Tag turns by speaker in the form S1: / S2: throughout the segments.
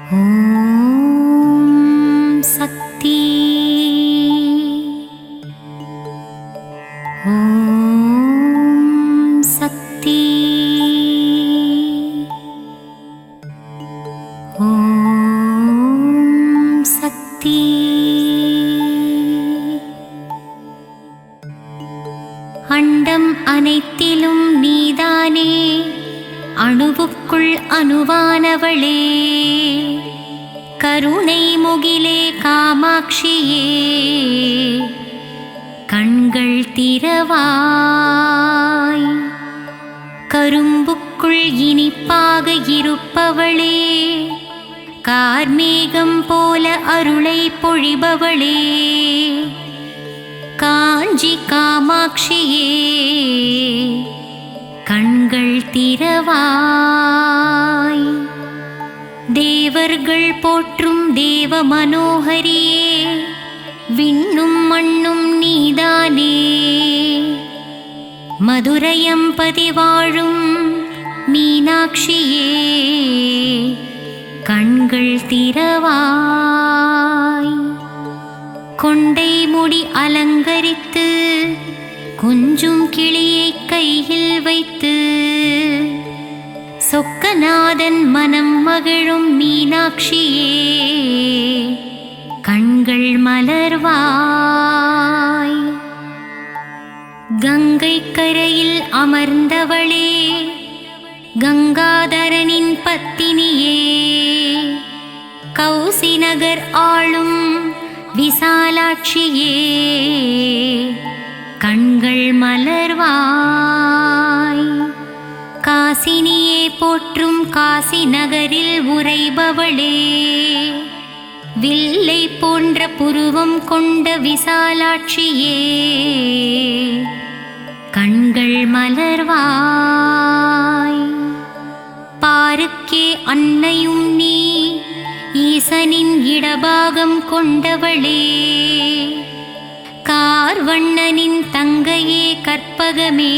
S1: ஓம் சக்தி. ஓம் சக்தி. ஓம் சக்தி. அண்டம் அனைத்திலும் நீதானே, அணுவுக்குள் அணுவானவளே, கருணை முகிலே காமாட்சியே, கண்கள் திறவாய். கரும்புக்குள் இனிப்பாக இருப்பவளே, கார்மேகம் போல அருளை பொழிபவளே, காஞ்சி காமாட்சியே, கண்கள் திறவாய். தேவர்கள் போற்றும் தேவ மனோகரியே, விண்ணும் மண்ணும் நீதானே, மதுரையம்பதி வாழும் மீனாட்சியே, கண்கள் திறவாய். கொண்டை முடி அலங்கரித்து கொஞ்சும் கிளியை கையில் வைத்து, சொக்கநாதன் மனம் மகிழும் மீனாட்சியே, கண்கள் மலர்வாய். கங்கை கரையில் அமர்ந்தவளே, கங்காதரனின் பத்தினியே, கௌசி நகர் ஆளும் விசாலாட்சியே, கண்கள் மலர்வாய். காசினியே போற்றும் காசி நகரில் உறைபவளே, வில்லை போன்ற புருவம் கொண்ட விசாலாட்சியே, கண்கள் மலர்வாய். பாருக்கே அன்னையும் நீ, ஈசனின் இடபாகம் கொண்டவளே, கார்வண்ணனின் தங்கையே கற்பகமே,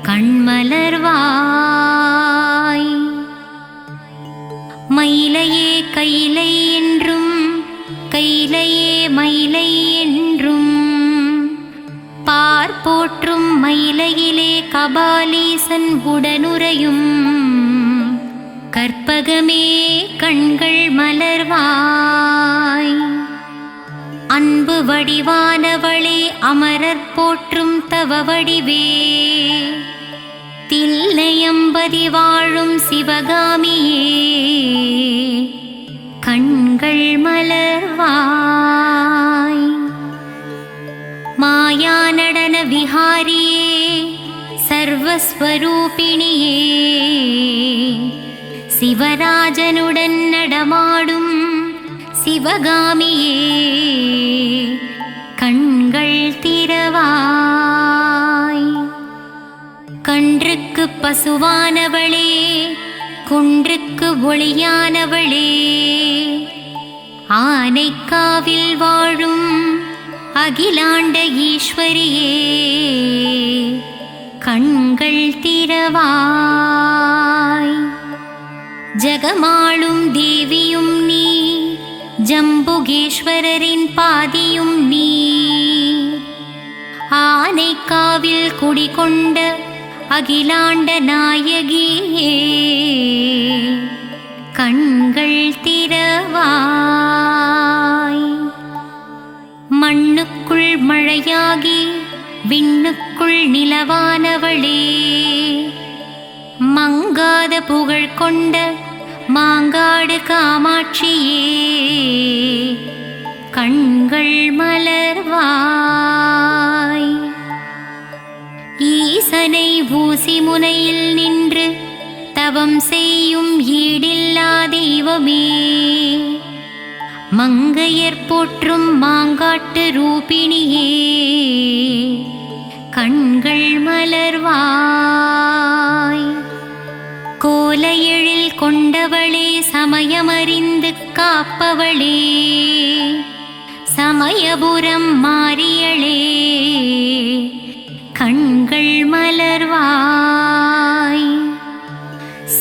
S1: கண்மலர்வாய். மயிலையே கைலை என்றும், கைலையே மயிலை என்றும், பார்ப்போற்றும் மயிலையிலே கபாலீசன் உடனுறையும், கற்பகமே கண்கள் மலர்வாய். அன்பு வடிவானவளே, அமரர் போற்றும் தவ வடிவே, தில்லையம்பதி வாழும் சிவகாமியே, கண்கள் மலர்வாய். மாயா நடன விஹாரியே, சர்வஸ்வரூபிணியே, சிவராஜனுடன் நடமாடும் சிவகாமியே, கண்கள் திறவாய். கன்றுக்கு பசுவானவளே, குன்றுக்கு ஒளியானவளே, ஆனைக்காவில் வாழும் அகிலாண்ட ஈஸ்வரியே, கண்கள் திறவாய். ஜகமாளும் தேவியும் நீ, ஜம்புகேஸ்வரரின் பாதியும் நீ, ஆனைக்காவில் குடிகொண்ட அகிலாண்ட நாயகியே, கண்கள் திறவாய். மண்ணுக்குள் மழையாகி விண்ணுக்குள் நிலவானவளே, மங்காத புகழ் கொண்ட மாங்காடு காமாட்சியே, கண்கள் மலர்வாய். ஈசனை ஊசி முனையில் நின்று தவம் செய்யும் ஈடில்லா தெய்வமே, மங்கையர் போற்றும் மாங்காட்டு ரூபிணியே, கண்கள் மலர்வாய். கோலையெழில் கொண்டவளே, சமயமறிந்து காப்பவளே, சமயபுரம் மாரியளே, கண்கள் மலர்வாய்.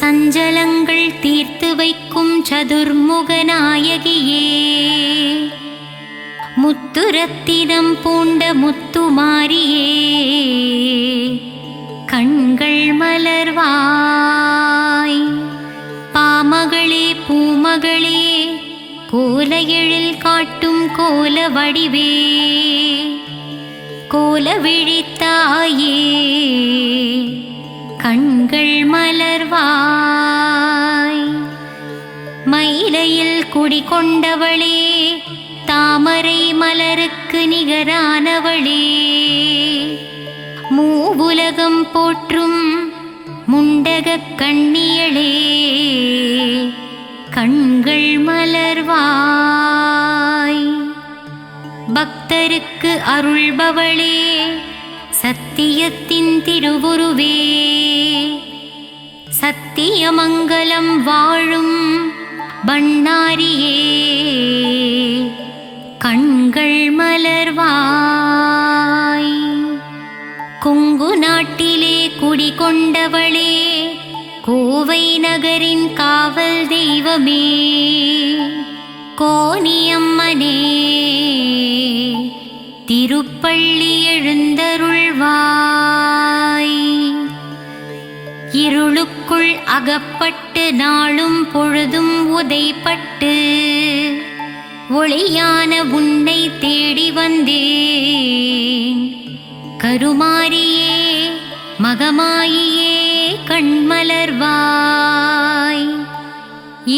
S1: சஞ்சலங்கள் தீர்த்து வைக்கும் சதுர்முக நாயகியே, முத்துரத்தினம் பூண்ட முத்துமாரியே, கண்கள் மலர்வாய். பாமகளே பூமகளே, கோல எழில் காட்டும் கோல வடிவே, கோல விழித்தாயே, கண்கள் மலர்வாய். மயிலையில் குடிகொண்டவளே, தாமரை மலருக்கு நிகரானவளே, மூவுலகம் போற்றும் முண்டகக் கண்ணியளே, கண்கள் மலர்வாய். பக்தருக்கு அருள்பவளே, சத்தியத்தின் திருவுருவே, சத்தியமங்கலம் வாழும் பண்ணாரியே, கண்கள் மலர்வாய். கொங்கு நாட்டிலே குடிகொண்டவளே, கோவை நகரின் காவல் தெய்வமே, கோனியம்மனே, திருப்பள்ளி எழுந்தருள்வாய். இருளுக்குள் அகப்பட்டு நாளும் பொழுதும் உதைப்பட்டு ஒளியான உன்னை தேடி வந்தேன். கருமாரியே மகமாயியே, கண்மலர்வாய்.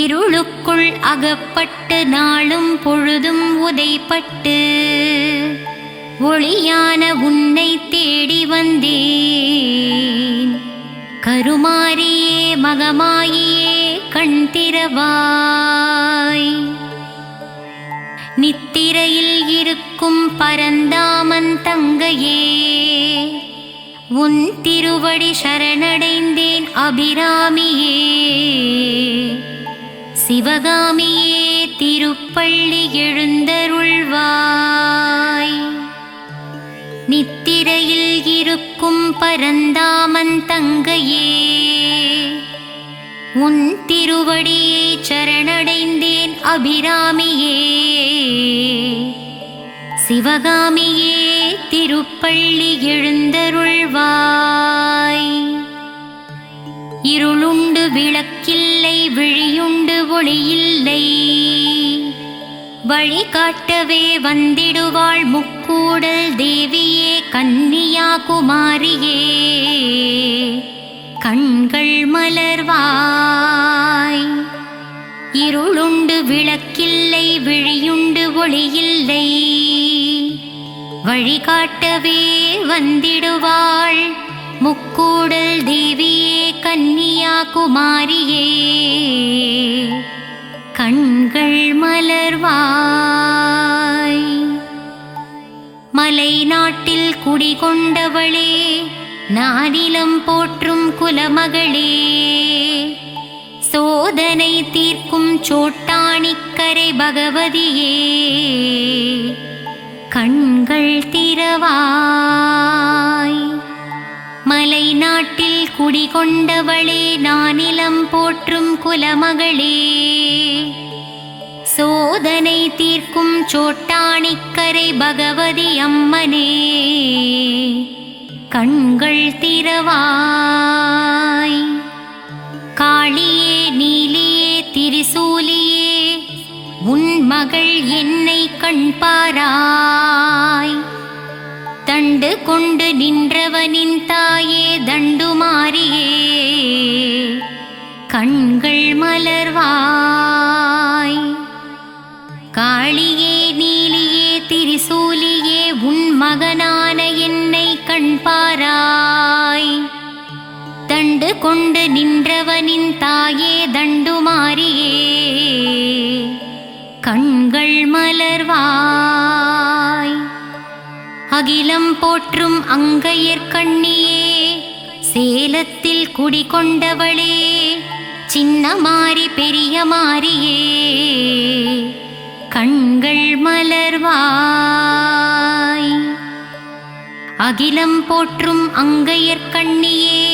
S1: இருளுக்குள் அகப்பட்டு நாளும் பொழுதும் உதைப்பட்டு ஒளியான உன்னை தேடி வந்தேன். கருமாரியே மகமாயியே, கண் திறவாய். நித்திரையில் இருக்கும் பரந்தாமன் தங்கையே, உன் திருவடி சரணடைந்தேன் அபிராமியே, சிவகாமியே, திருப்பள்ளி எழுந்தருள்வாய். நித்திரையில் இருக்கும் பரந்தாமன் தங்கையே, உன் திருவடியை சரணடைந்தேன் அபிராமியே, சிவகாமியே, திருப்பள்ளி எழுந்தருள்வாய். இருளுண்டு விளக்கில்லை, விழியுண்டு ஒளியில்லை, வழிகாட்டவே வந்திடுவாள் முக்கூடல் தேவியே, கன்னியாகுமாரியே, கண்கள் மலர்வாய். இருளுண்டு விளக்கில்லை, விழியுண்டு ஒளியில்லை, வழிகாட்டவே வந்திடுவாள் முக்கூடல் தேவியே, கன்னியாகுமாரியே, கண்கள் மலர்வாய். மலை நாட்டில் குடிகொண்டவளே, நானிலம் போற்றும் குலமகளே, சோதனை தீர்க்கும் சோட்டாணிக்கரை பகவதியே, கண்கள் திறவாய். மலை நாட்டில் குடிகொண்டவளே, நானிலம் போற்றும் குலமகளே, சோதனை தீர்க்கும் சோட்டாணிக்கரை பகவதி அம்மனே, கண்கள் திறவாய். காளியே நீலியே திரிசூலியே, உன் மகள் என்னை கண்பாராய். தண்டு கொண்டு நின்றவனின் தாயே, தண்டுமாரியே, கண்கள் மலர்வாய். காளியே நீலியே திரிசூலியே, உன் மகனான என்னை கண்பாராய். தண்டு கொண்டு நின்றவனின் தாயே, தண்டுமாரியே, கண்கள் மலர்வாய். அகிலம் போற்றும் அங்கையர்கண்ணியே, சேலத்தில் குடிகொண்டவளே, சின்ன மாரி பெரிய மாரியே, கண்கள் மலர்வாய். அகிலம் போற்றும் அங்கையர்கண்ணியே,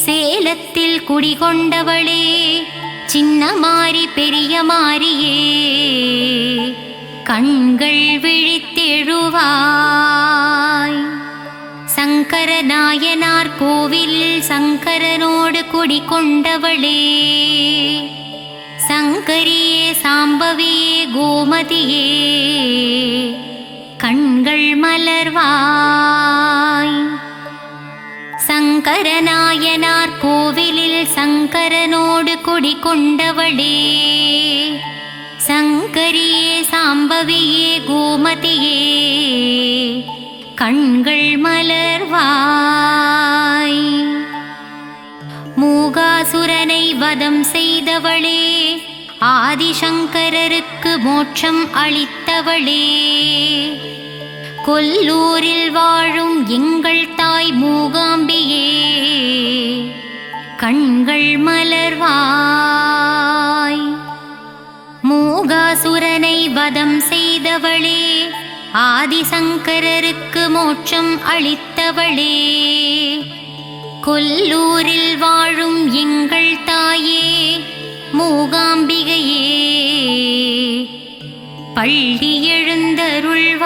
S1: சேலத்தில் சேலத்தில் குடிகொண்டவளே சின்ன மாறி பெரிய மாறியே கண்கள் விழித்தெழுவாய். சங்கர நாயனார் கோவிலில் சங்கரனோடு குடிகொண்டவளே சங்கரியே சாம்பவியே கோமதியே கண்கள் மலர்வாய். சங்கரநாயனார் கோவிலில் சங்கரனோடு குடிகொண்டவளே சங்கரியே சாம்பவியே கோமதியே கண்கள் மலர்வாய். மூகாசுரனை வதம் செய்தவளே ஆதிசங்கரருக்கு மோட்சம் அளித்தவளே கொல்லூரில் வாழும் எங்கள் தாய் மூகாம்பியே கண்கள் மலர்வாய். மூகாசுரனை வதம் செய்தவளே ஆதிசங்கரருக்கு மோட்சம் அளித்தவளே கொல்லூரில் வாழும் எங்கள் தாயே மூகாம்பிகையே பள்ளி எழுந்தருள்வாய்.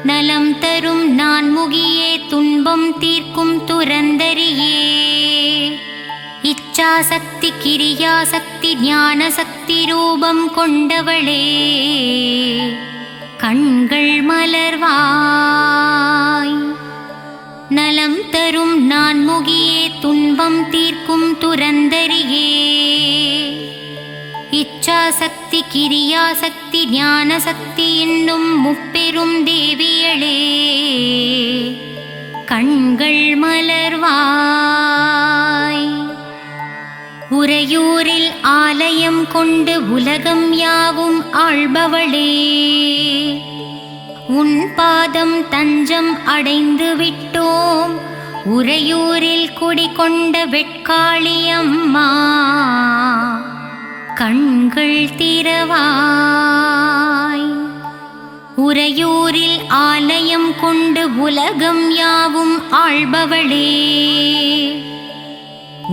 S1: நலம் தரும் நான்முகியே துன்பம் தீர்க்கும் துரந்தரியே இச்சாசக்தி கிரியாசக்தி ஞானசக்தி ரூபம் கொண்டவளே கண்கள் மலர்வாய். நலம் தரும் நான்முகியே துன்பம் தீர்க்கும் துரந்தரியே இச்சாசக்தி கிரியாசக்தி ஞானசக்தி என்னும் முப்பெரும் தேவியளே கண்கள் மலர்வாய். உறையூரில் ஆலயம் கொண்டு உலகம் யாவும் ஆள்பவளே உன் பாதம் தஞ்சம் அடைந்து விட்டோம் உறையூரில் குடிகொண்ட வெட்காளியம்மா கண்கள் திறவாய். உறையூரில் ஆலயம் கொண்டு உலகம் யாவும் ஆள்பவளே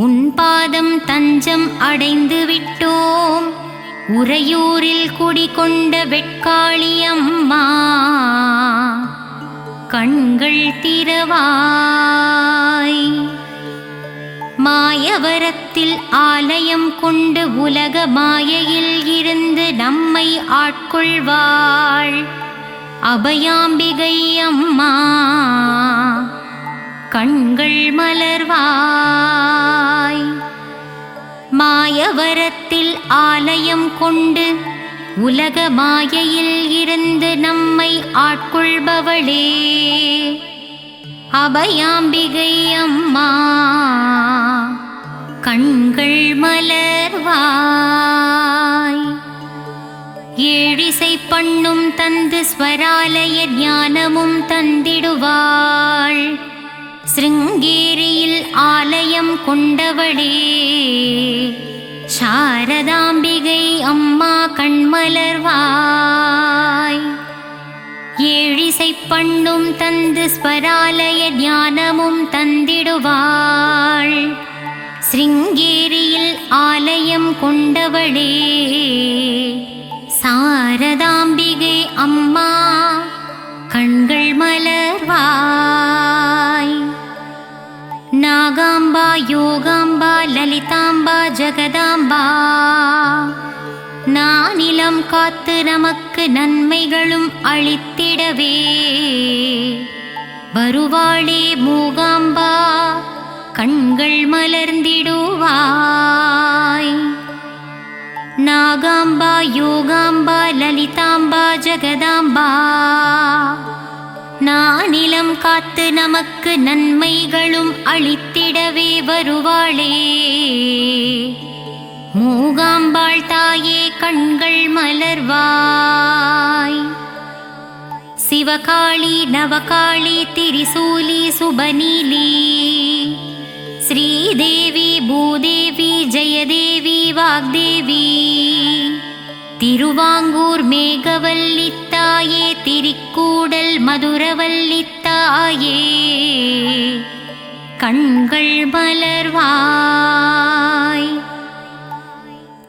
S1: உன் பாதம் தஞ்சம் அடைந்து விட்டோம் உறையூரில் குடிகொண்ட வெட்காளியம்மா கண்கள் திறவாய். மாயவரத்தில் ஆலயம் கொண்டு உலக மாயையில் இருந்து நம்மை ஆட்கொள்வாள் அபயாம்பிகை அம்மா கண்கள் மலர்வாய். மாயவரத்தில் ஆலயம் கொண்டு உலக மாயையில் இருந்து நம்மை ஆட்கொள்பவளே அபயாம்பிகை அம்மா கண்கள் மலர்வாய். ஏழிசை பண்ணும் தந்து ஸ்வராலய ஞானமும் தந்திடுவாள் சிருங்கேரியில் ஆலயம் கொண்டவளே சாரதாம்பிகை அம்மா கண்மலர்வாய். ஏழிசை பண்ணும் தந்து ஸ்வராலய ஞானமும் தந்திடுவாள் சிருங்கேரியில் ஆலயம் கொண்டவளே சாரதாம்பிகை அம்மா கண்கள் மலர்வாய். நாகாம்பா யோகாம்பா லலிதாம்பா ஜகதாம்பா நானிலம் காத்து நமக்கு நன்மைகளும் அளித்திடவே வருவாளே மூகாம்பா கண்கள் மலர்ந்திடுவாய். நாகாம்பா யோகாம்பா லலிதாம்பா ஜகதாம்பா நானிலம் காத்து நமக்கு நன்மைகளும் அளித்திடவே வருவாளே மூகாம்பாள் தாயே கண்கள் மலர்வாய். சிவகாளி நவகாளி திரிசூலி சுபநீலி ஸ்ரீதேவி பூதேவி ஜெயதேவி வாக்தேவி திருவாங்கூர் மேகவல்லித்தாயே திரிக்கூடல் மதுரவல்லித்தாயே கண்கள் மலர்வாய்.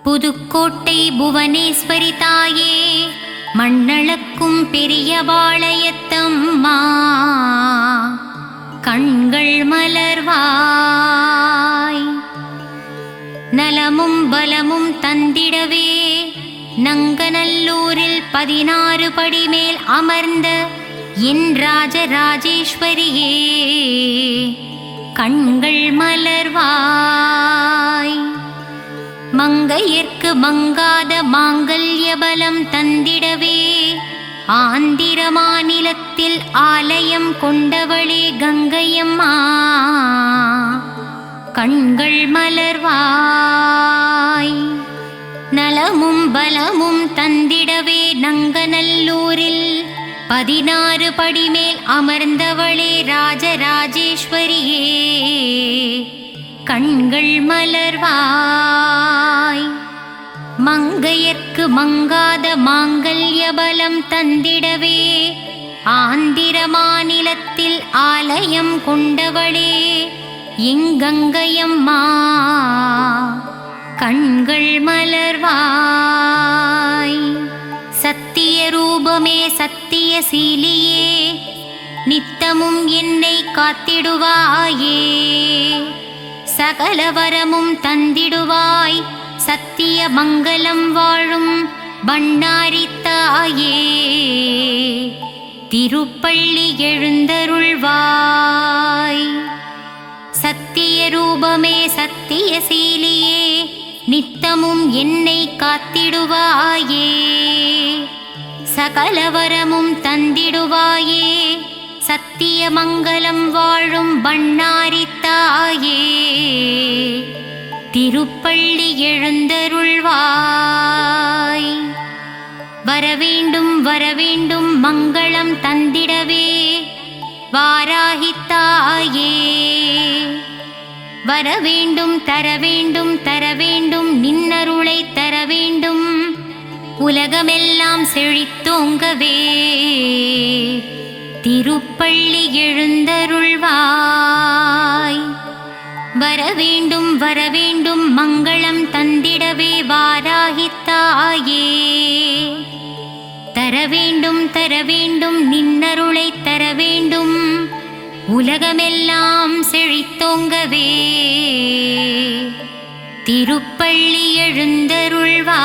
S1: புதுக்கோட்டை புவனேஸ்வரி தாயே, மண்ணளக்கும் பெரிய பாளையத்தம்மா, கண்கள் மலர்வாய். நலமும் பலமும் தந்திடவே நங்கநல்லூரில் 16 படி மேல் அமர்ந்த என் ராஜராஜேஸ்வரியே, கண்கள் மலர்வாய். மங்கையர்க்கு மங்காத மாங்கல்ய பலம் தந்திடவே ஆந்திர மாநிலத்தில் ஆலயம் கொண்டவளே கங்கையம்மா, கண்கள் மலர்வாய். நலமும் பலமும் தந்திடவே நங்கநல்லூரில் 16 படி மேல் அமர்ந்தவளே ராஜராஜேஸ்வரியே, கண்கள் மலர்வாய். மங்கையர்க்கு மங்காத மாங்கல்ய பலம் தந்திடவே ஆந்திர மாநிலத்தில் ஆலயம் கொண்டவளே எங்கங்கையம்மா, கண்கள் மலர்வாய். சத்திய ரூபமே சத்திய சீலியே, நித்தமும் என்னை காத்திடுவாயே, சகல வரமும் தந்திடுவாய், சத்திய மங்களம் வாழும் பண்ணாரி தாயே, திருப்பள்ளி எழுந்தருள்வாய். சத்திய ரூபமே சத்திய சீலியே, நித்தமும் என்னை காத்திடுவாயே, சகல வரமும் தந்திடுவாயே, சத்திய மங்களம் வாழும் பண்ணாரி தாயே, திருப்பள்ளி எழுந்தருள்வாய். வரவேண்டும் வரவேண்டும் மங்களம் தந்திடவே வாராகி தாயே, வரவேண்டும் தரவேண்டும் தரவேண்டும் நின்னருளை தரவேண்டும், உலகமெல்லாம் செழித்தோங்கவே திருப்பள்ளி எழுந்தருள்வாய். வரவேண்டும் வரவேண்டும் மங்களம் தந்திடவே வாராகி தாயே, தரவேண்டும் தரவேண்டும் நின்னருளை தரவேண்டும், உலகமெல்லாம் செழித்தோங்கவே திருப்பள்ளி எழுந்தருள்வாய்.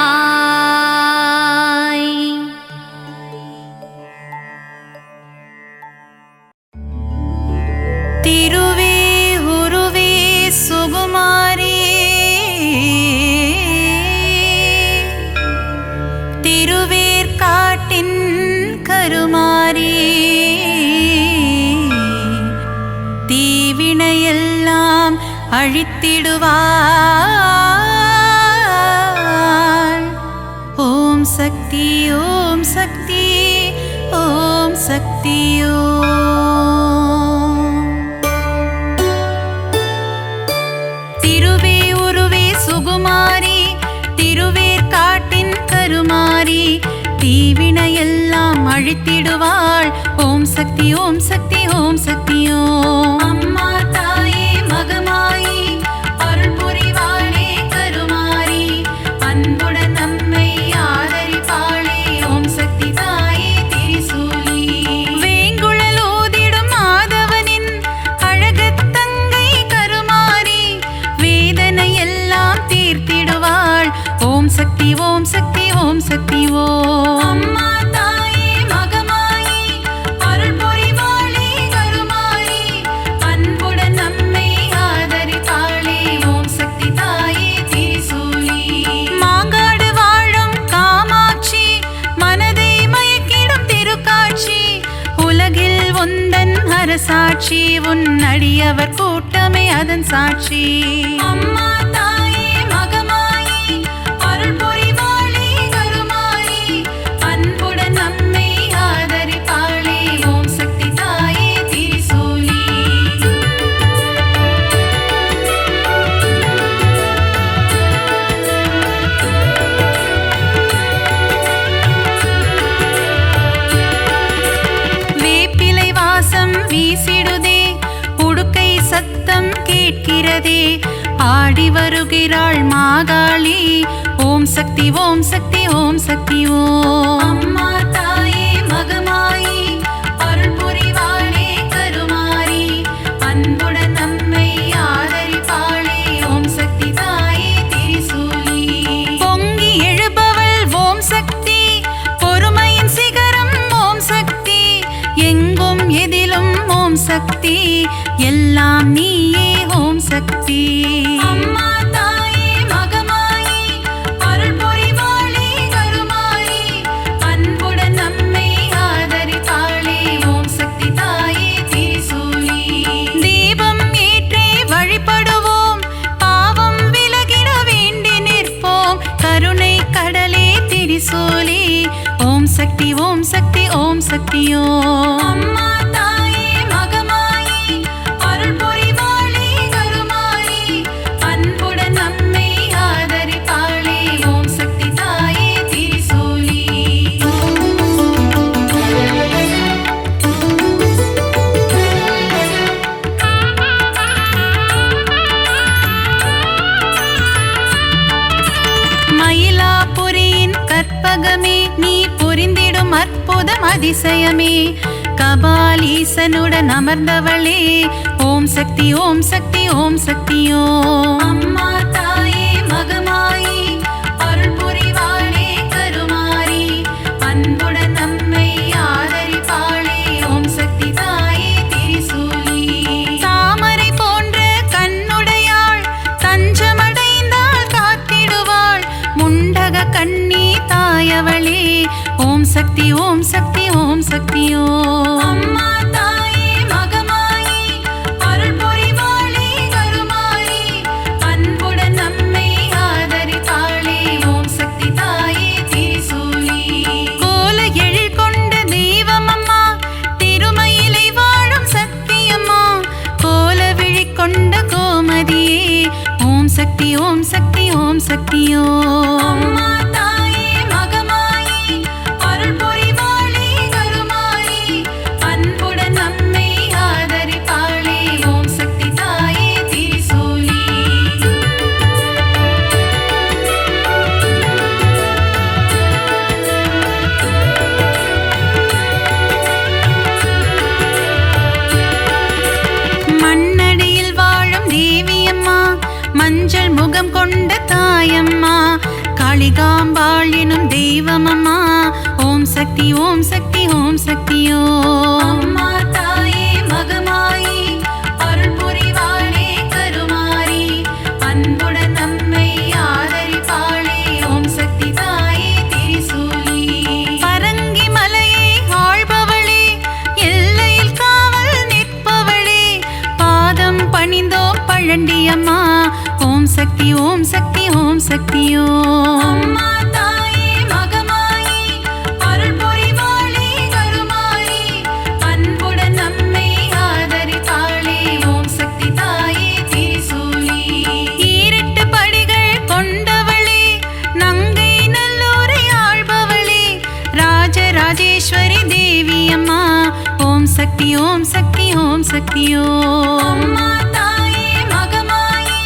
S2: திருவே உருவே சுகுமாரி, திருவேற்காட்டின் கருமாரி, தீவினையெல்லாம் அழித்திடுவாள். ஓம் சக்தி ஓம் சக்தி ஓம் சக்தி ஓம். திருவே உருவே சுகுமாரி, திருவேற்காட்டின் கருமாரி, தீவினையெல்லாம் அழித்திடுவாள். ஓம் சக்தி ஓம் சக்தி ஓம் சக்தி ஓம். அம்மா தாயே மகமாயி, அருள் புரிவாளே கருமாரி, அன்புடன் நம்மை ஆதரிப்பாளே. ஓம் சக்தி தாயே திரிசூலி, வேங்குழல் ஓதிடும் மாதவனின் அழகத்தங்கை கருமாரி, வேதனை எல்லாம் தீர்த்திடுவாள். ஓம் சக்தி ஓம் சக்தி ஓம் சக்தி ஓம். அம்மா தாயே மகமாயி, அருள் புரிவாளே கருமாரி, அன்புடன் நம்மை ஆதரிப்பாளே. ஓம் சக்தி தாயே திரிசூலி, மாங்காடு வாழும் காமாட்சி, மனதை மயக்கிடும் திருக்காட்சி, உலகில் உந்தன் அரசாட்சி, உன் அடியவர் கூட்டமே அதன் சாட்சி. அம்மா தாயே மகமாயி, அருள் புரிவாளே கருமாரி, அன்புடன் நம்மை ஆதரிப்பாளே. ஓம் சக்தி தாயே திரிசூலி, வேப்பிலை வாசம் வீசிடுதே, உடுக்கை சத்தம் ஆடி வருகிறாள் மாகாளி. ஓம் சக்தி ஓம் சக்தி ஓம் சக்தி ஓம். அம்மா தாயே மகமாயி அருள் புரிவாளே கருமாரி, அன்புடன் நம்மை ஆதரிப்பாளே. ஓம் சக்தி தாயே திரிசூலி. பொங்கி எழுபவள் ஓம் சக்தி, பொறுமையின் சிகரம் ஓம் சக்தி. எங்கும் எதிலும் ஓம் சக்தி, எல்லாம் நீயே ஓம் சக்தி. அம்மா தாயே மகமாயி அருள் புரிவாளே கருமாரி, அன்புடன் நம்மை ஆதரிப்பாளே. ஓம் சக்தி தாயே திரிசூலி. தீபம் ஏற்றி வழிபடுவோம், பாவம் விலகிட வேண்டி நிற்போம். கருணை கடலே திரிசூலி. ஓம் சக்தி ஓம் சக்தி ஓம் சக்தி ஓம். அம்மா தாயே மகமாயி அருள் புரிவாளே கருமாரி, அன்புடன் நம்மை ஆதரிப்பாளே. ஓம் சக்தி தாயே திரிசூலி. மயிலாபுரியின் கற்பகமே, நீ புரிந்திடும் அற்புதம் அதிசயமே. கபாலீசனுடன் அமர்ந்தவளே, ஓம் சக்தி ஓம் சக்தி ஓம் சக்தி ஓம். அம்மா தாயே மகமாயி அருள் புரிவாளே கருமாரி, அன்புடன் நம்மை ஆதரிப்பாளே. ஓம் சக்தி தாயே திரிசூலி. தாமரை போன்ற கண்ணுடையாள், தஞ்சமடைந்தாள் காத்திடுவாள். முண்டக கண்ணி தாயவளே, ஓம் சக்தி ஓம் சக்தி ஓம் சக்தி ஓம். அம்மா தாயே மகமாயி அருள் புரிவாளே கருமாரி, அன்புடன் நம்மை ஆதரிப்பாளே. ஓம் சக்தி தாயே திரிசூலி. கோல எழில் கொண்ட தெய்வமம்மா, திருமயிலை வாழும் சக்தியம்மா. கோல விழி கொண்ட கோமதியே, ஓம் சக்தி ஓம் சக்தி ஓம் சக்தி ஓம். அம்மா தாயே மகமாயி அருள் புரிவாளே கருமாரி, அன்புடன் நம்மை ஆதரிப்பாளே. ஓம் சக்தி தாயே திரிசூலி. மண்ணடியில் வாழும் தேவியம்மா, மஞ்சள் முகம் கொண்ட தாயம்மா. காளிகாம்பாள் எனும் தெய்வமம்மா, ஓம் சக்தி ஓம் சக்தி ஓம் சக்தி ஓம். அம்மா தாயே மகமாயி அருள் புரிவாளே கருமாரி, அன்புடன் நம்மை ஆதரிப்பாளே. ஓம் சக்தி தாயே திரிசூலி. பரங்கி மலையை ஆள்பவளே, எல்லையில் காவல் நிற்பவளே. பாதம் பணிந்தோம் பழண்டியம்மா, ஓம் சக்தி ஓம் சக்தி ஓம் சக்தி ஓம். அம்மா தாயே மகமாயி அருள் புரிவாளே கருமாரி, அன்புடன் நம்மை ஆதரிப்பாளே. ஓம் சக்தி தாயே திரிசூலி. ஈரெட்டு படிகள் கொண்டவளே, நங்கை நல்லூரை ஆள்பவளே. ராஜராஜேஸ்வரி தேவியம்மா, ஓம் சக்தி ஓம் சக்தி ஓம் சக்தி ஓம். அம்மா தாயே மகமாயி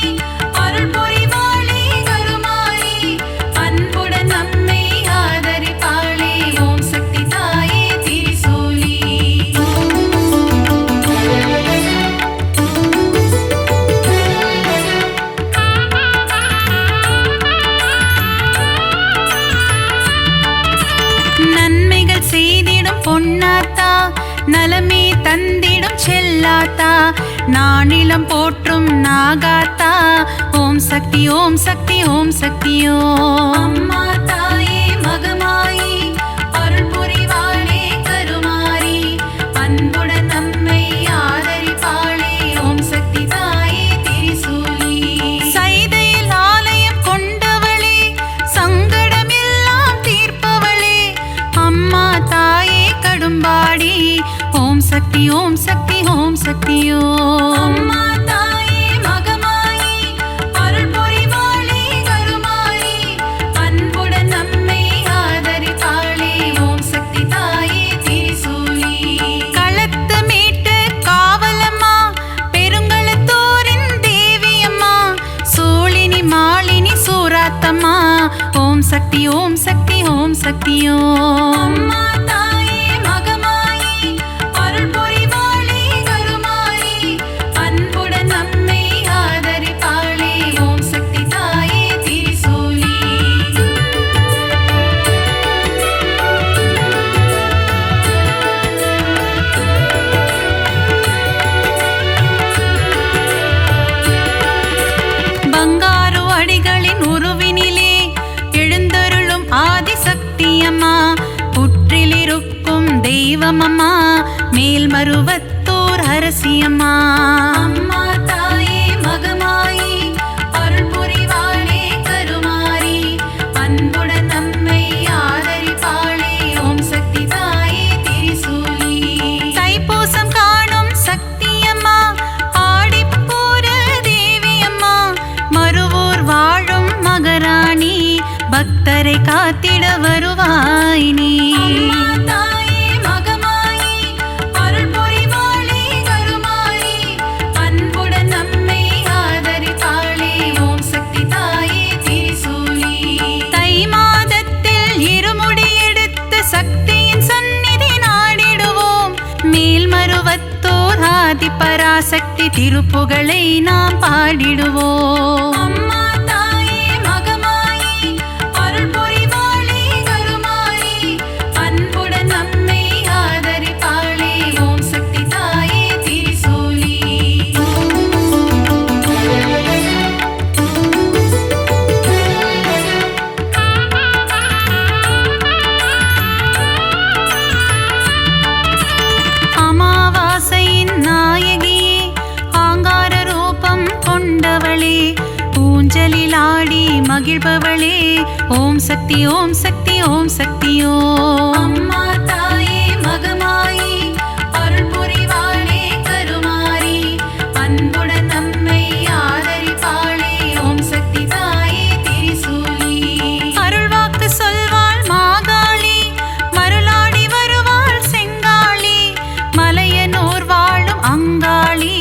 S2: அருள் புரிவாளே கருமாரி, அன்புடன் நம்மை ஆதரிப்பாளே. ஓம் சக்தி தாயே திரிசூலி. நன்மைகள் செய்திடும் பொன்னாத்தா, நலமே தந்திடும் செல்லாத்தா. நானிலம் போற்றும் நாகாத்தா, ஓம் சக்தி ஓம் சக்தி ஓம் சக்தி ஓம். அம்மா தாயே மகமாயி அருள் புரிவாளே கருமாரி, அன்புடன் நம்மை ஆதரிப்பாளே. ஓம் சக்தி தாயே திரிசூலி. சைதையில் ஆலயம் கொண்டவளே, சங்கடமெல்லாம் தீர்ப்பவளே. அம்மா தாயே கடும்பாடி, ஓம் சக்தி ஓம் சக்தி ஓம் சக்தி ஓம். அம்மா தாயே மகமாயி அருள் புரிவாளே கருமாரி, அன்புடன் நம்மை ஆதரிப்பாளே. ஓம் சக்தி தாயே திரிசூலி. களத்து மீட்டு காவலம்மா, பெருங்களத்தூரின் தேவியம்மா. மாலினி சூராத்தம்மா ஓம் சக்தி ஓம் சக்தி ஓம் சக்தியோ அம்மா தாயே மகமாயி அருள் புரிவாளே கருமாயி அன்புடன் நம்மை ஆதரிப்பாளே ஓம் சக்தி தாயே திரிசூலி பங்காரு அடிகளின் உருவினிலே எழுந்தருளும் ஆதிசக்தி அம்மா புற்றிலிருக்கும் தெய்வம் அம்மா மேல்மருவத்தூர் அரசி அம்மா அம்மா தாயே மகமாயி அருள் புரிவாளே கருமாரி அன்புடன் நம்மை ஆதரிப்பாளே ஓம் சக்தி தாயே திரிசூலி தைப்பூசம் காணும் சக்தி அம்மா ஆடிப்பூர தேவி அம்மா மருவூர் வாழும் மகராணி பக்தரை காத்திட வருவாய் நீ தாயே மகமாயி அருள் புரிவாளே கருமாரி அன்புடன் நம்மை ஆதரிப்பாளே ஓம் சக்தி தாயே திரிசூலி தை மாதத்தில் இருமுடி எடுத்து சக்தியின் சந்நிதி நாடிடுவோம் மேல்மருவத்தோர் ஆதி பராசக்தி திருப்புகழை நாம் பாடிடுவோம் அம்மா தாயே மகமாயி அருள் புரிவாளே கருமாரி அன்புடன் நம்மை ஆதரிப்பாளே ஓம் சக்தி தாயே திரிசூலி அமாவாசையின் நாயகியே ஆங்கார ரூபம் கொண்டவளே ஊஞ்சலில் ஆடி மகிழ்பவளே ஓம் சக்தி ஓம் சக்தி ஓம் சக்தியோ அம்மா தாயே மகமாயி அருள் புரிவாளே கருமாரி அன்புடன் நம்மை ஆதரிப்பாளே ஓம் சக்தி தாயே திரிசூலி அருள்வாக்கு சொல்வாள் மாகாளி மருளாடி வருவாள் செங்காளி மலையனூர் வாழும் அங்காளி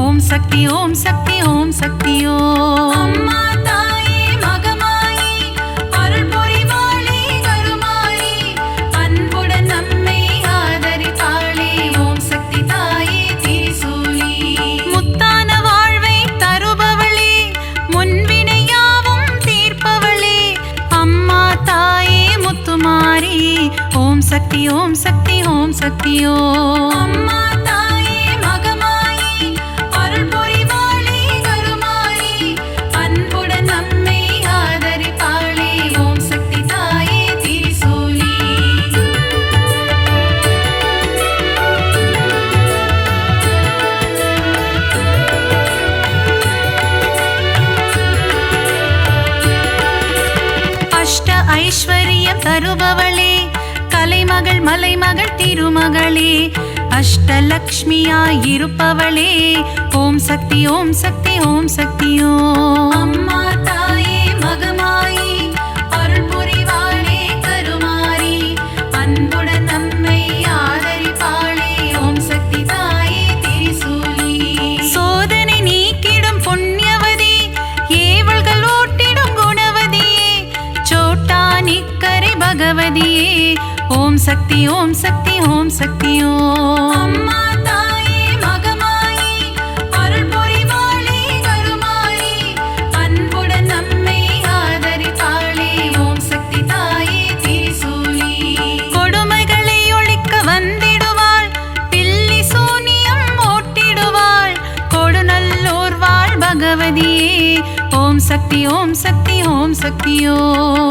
S2: ஓம் சக்தி ஓம் சக்தி ஓம் சக்தியோ அம்மா தாயே மகமாயி அருள் புரிவாளே கருமாரி அன்புடன் நம்மை ஆதரிப்பாளே ஓம் சக்தி தாயே திரிசூலி முத்தான வாழ்வை தருபவளே முன்வினையாவும் தீர்ப்பவளே அம்மா தாயே முத்துமாரி ஓம் சக்தி ஓம் சக்தி ஓம் சக்தியோ அம்மா தாயே மகமாயி அருள் புரிவாளே கருமாரி அன்புடன் நம்மை ஆதரிப்பாளே ஓம் சக்தி தாயே திரிசூலி அஷ்ட ஐஸ்வர்யம் தருபவளே கலைமகள் மலைமகள் திருமகளே அஷ்டலக்ஷ்மியாய் இருப்பவளே ஓம் சக்தி ஓம் சக்தி ஓம் சக்தியோ அம்மா தாயே மகமாயி அருள் புரிவாளே கருமாரி அன்புடன் நம்மை ஆதரிப்பாளே ஓம் சக்தி தாயே திரிசூலி சோதனை நீக்கிடும் புண்ணியவதி ஏவல்கள் ஓட்டிடும் குணவதியே சோட்டா நிக்கரை பகவதியே ஓம் சக்தி ஓம் சக்தி ஓம் சக்தியோ அம்மா தாயே மகமாயி அருள் புரிவாளே கருமாரி அன்புடன் நம்மை ஆதரிப்பாளே ஓம் சக்தி தாயே திரிசூலி கொடுமைகளை ஒழிக்க வந்திடுவாள் பில்லி சூனியம் ஓட்டிடுவாள் கொடுநல்லோர் வாழ் பகவதியே ஓம் சக்தி ஓம் சக்தி ஓம் சக்தியோ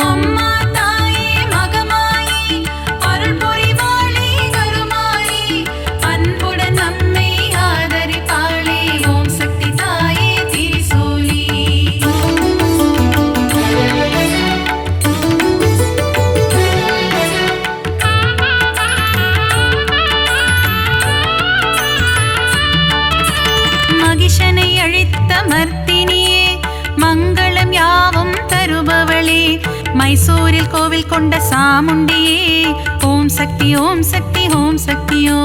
S2: அம்மா தாயே மகமாயி அருள் புரிவாளே கருமாரி அன்புடன் நம்மை ஆதரிப்பாளே ஓம் சக்தி தாயே திரிசூலி மகிஷனை அழித்த மர்த்தினியே மங்களம் யாவும் தருபவளே மைசூரில் கோவில் கொண்ட சாமுண்டியே ஓம் சக்தி ஓம் சக்தி ஓம் சக்தியோ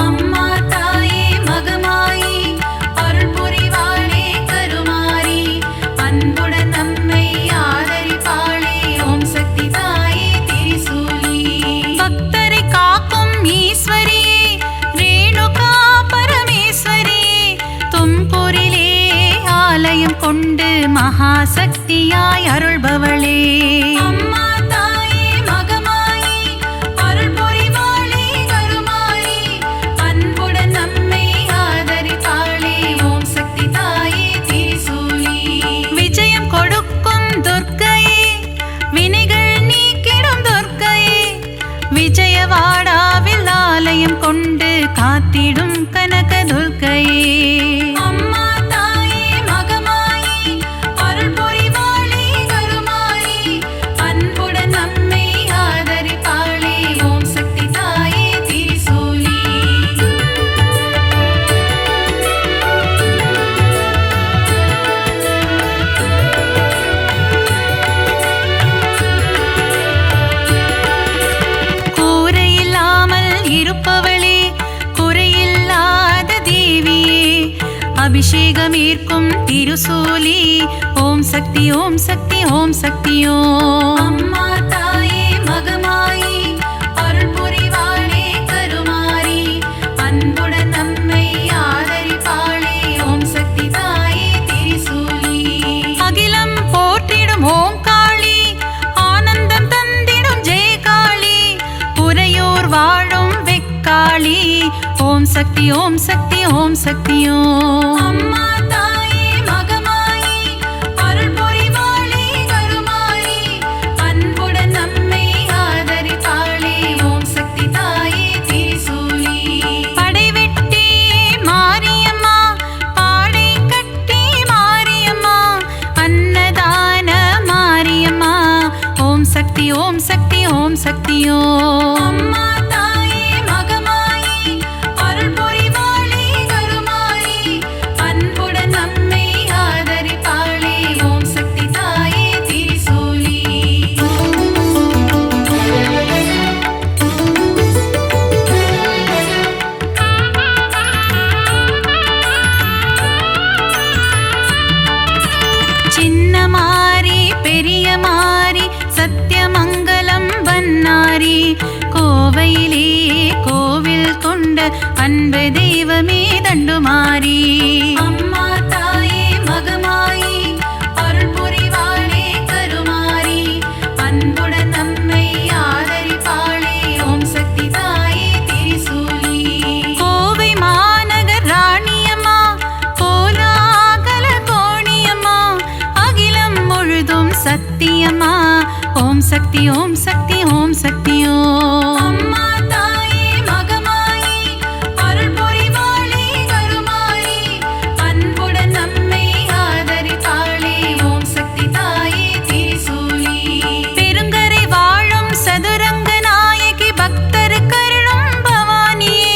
S2: அம்மா தாயே மகமாயி அருள் புரிவாளே கருமாரி அன்புடன் ஆலயம் கொண்டு மகாசக்தியாய் அருள்பவளே. அம்மா தாயே மகமாயி அருள் புரிவாளே கருமாரி, அன்புடன் நம்மை ஆதரிப்பாளே ஓம் சக்தி தாயே திரிசூலி. விஜயம் கொடுக்கும் துர்க்கையே, வினைகள் நீக்கிடும் துர்க்கையே, விஜயவாடாவில் ஆலயம் கொண்டு காத்திடும் கனக துர்க்கையே. அம்மா தாயே மகமாயி அருள் புரிவாளே கருமாரி, அன்புடன் நம்மை ஆதரிப்பாளே ஓம் சக்தி தாயே திரிசூலி. கூரையில்லாமல் இருப்பவளே, குறையில்லாத தேவியே, அபிஷேகம் ஈர்க்கும் திருசூலி ஓம் சக்தி ஓம் சக்தி ஓம் சக்தியோ. அம்மா தாயே மகமாயி அருள் புரிவாளே கருமாரி, அன்புடன் நம்மை ஆதரிப்பாளே ஓம் சக்தி தாயே திரிசூலி. அகிலம் போற்றிடும் ஓம் காளி, ஆனந்தம் தந்திடும் ஜெய காளி, உறையூர் வாழும் வெக்காளி ஓம் சக்தி ஓம் சக்தி ஓம் சக்தியோ. அம்மா தாயே மகமாயி அருள் புரிவாளே கருமாரி, அன்புடன் நம்மை ஆதரிப்பாளே ஓம் சக்தி தாயே திரிசூலி. படைவெட்டி மாரியம்மா, பாடை கட்டி மாரியம்மா, அன்னதான மாரியம்மா ஓம் சக்தி ஓம் சக்தி ஓம் சக்தியோ. அம்மா தாயே மகமாயி அருள் புரிவாளே கருமாரி, அன்புடன் நம்மை ஆதரிப்பாளே ஓம் சக்தி தாயே திரிசூலி. சின்ன மாரி பெரிய மாரி சத்தியமங்கலம் வன்னாரி, கோவையிலே கோவில் கொண்ட அன்பு தெய்வமே தண்டுமாரி. அம்மா தாயே மகமாயி அருள் புரிவாளே கருமாரி, அன்புடன் நம்மை ஆதரிப்பாளே ஓம் சக்தி தாயே திரிசூலி. கோவை மாநகர் ராணியம்மா, கோலாகல கோணியம்மா, அகிலம் முழுதும் சத்தியம்மா ஓம் சக்தி ஓம் சக்தி ஓம் சக்தியோ. அம்மா தாயே மகமாயி அருள் புரிவாளே கருமாரி, அன்புடன் நம்மை ஆதரிப்பாளே ஓம் சக்தி தாயே திரிசூலி. பெருங்கரை வாழும் சதுரங்க நாயகி, பக்தர் கருளும் பவானியே,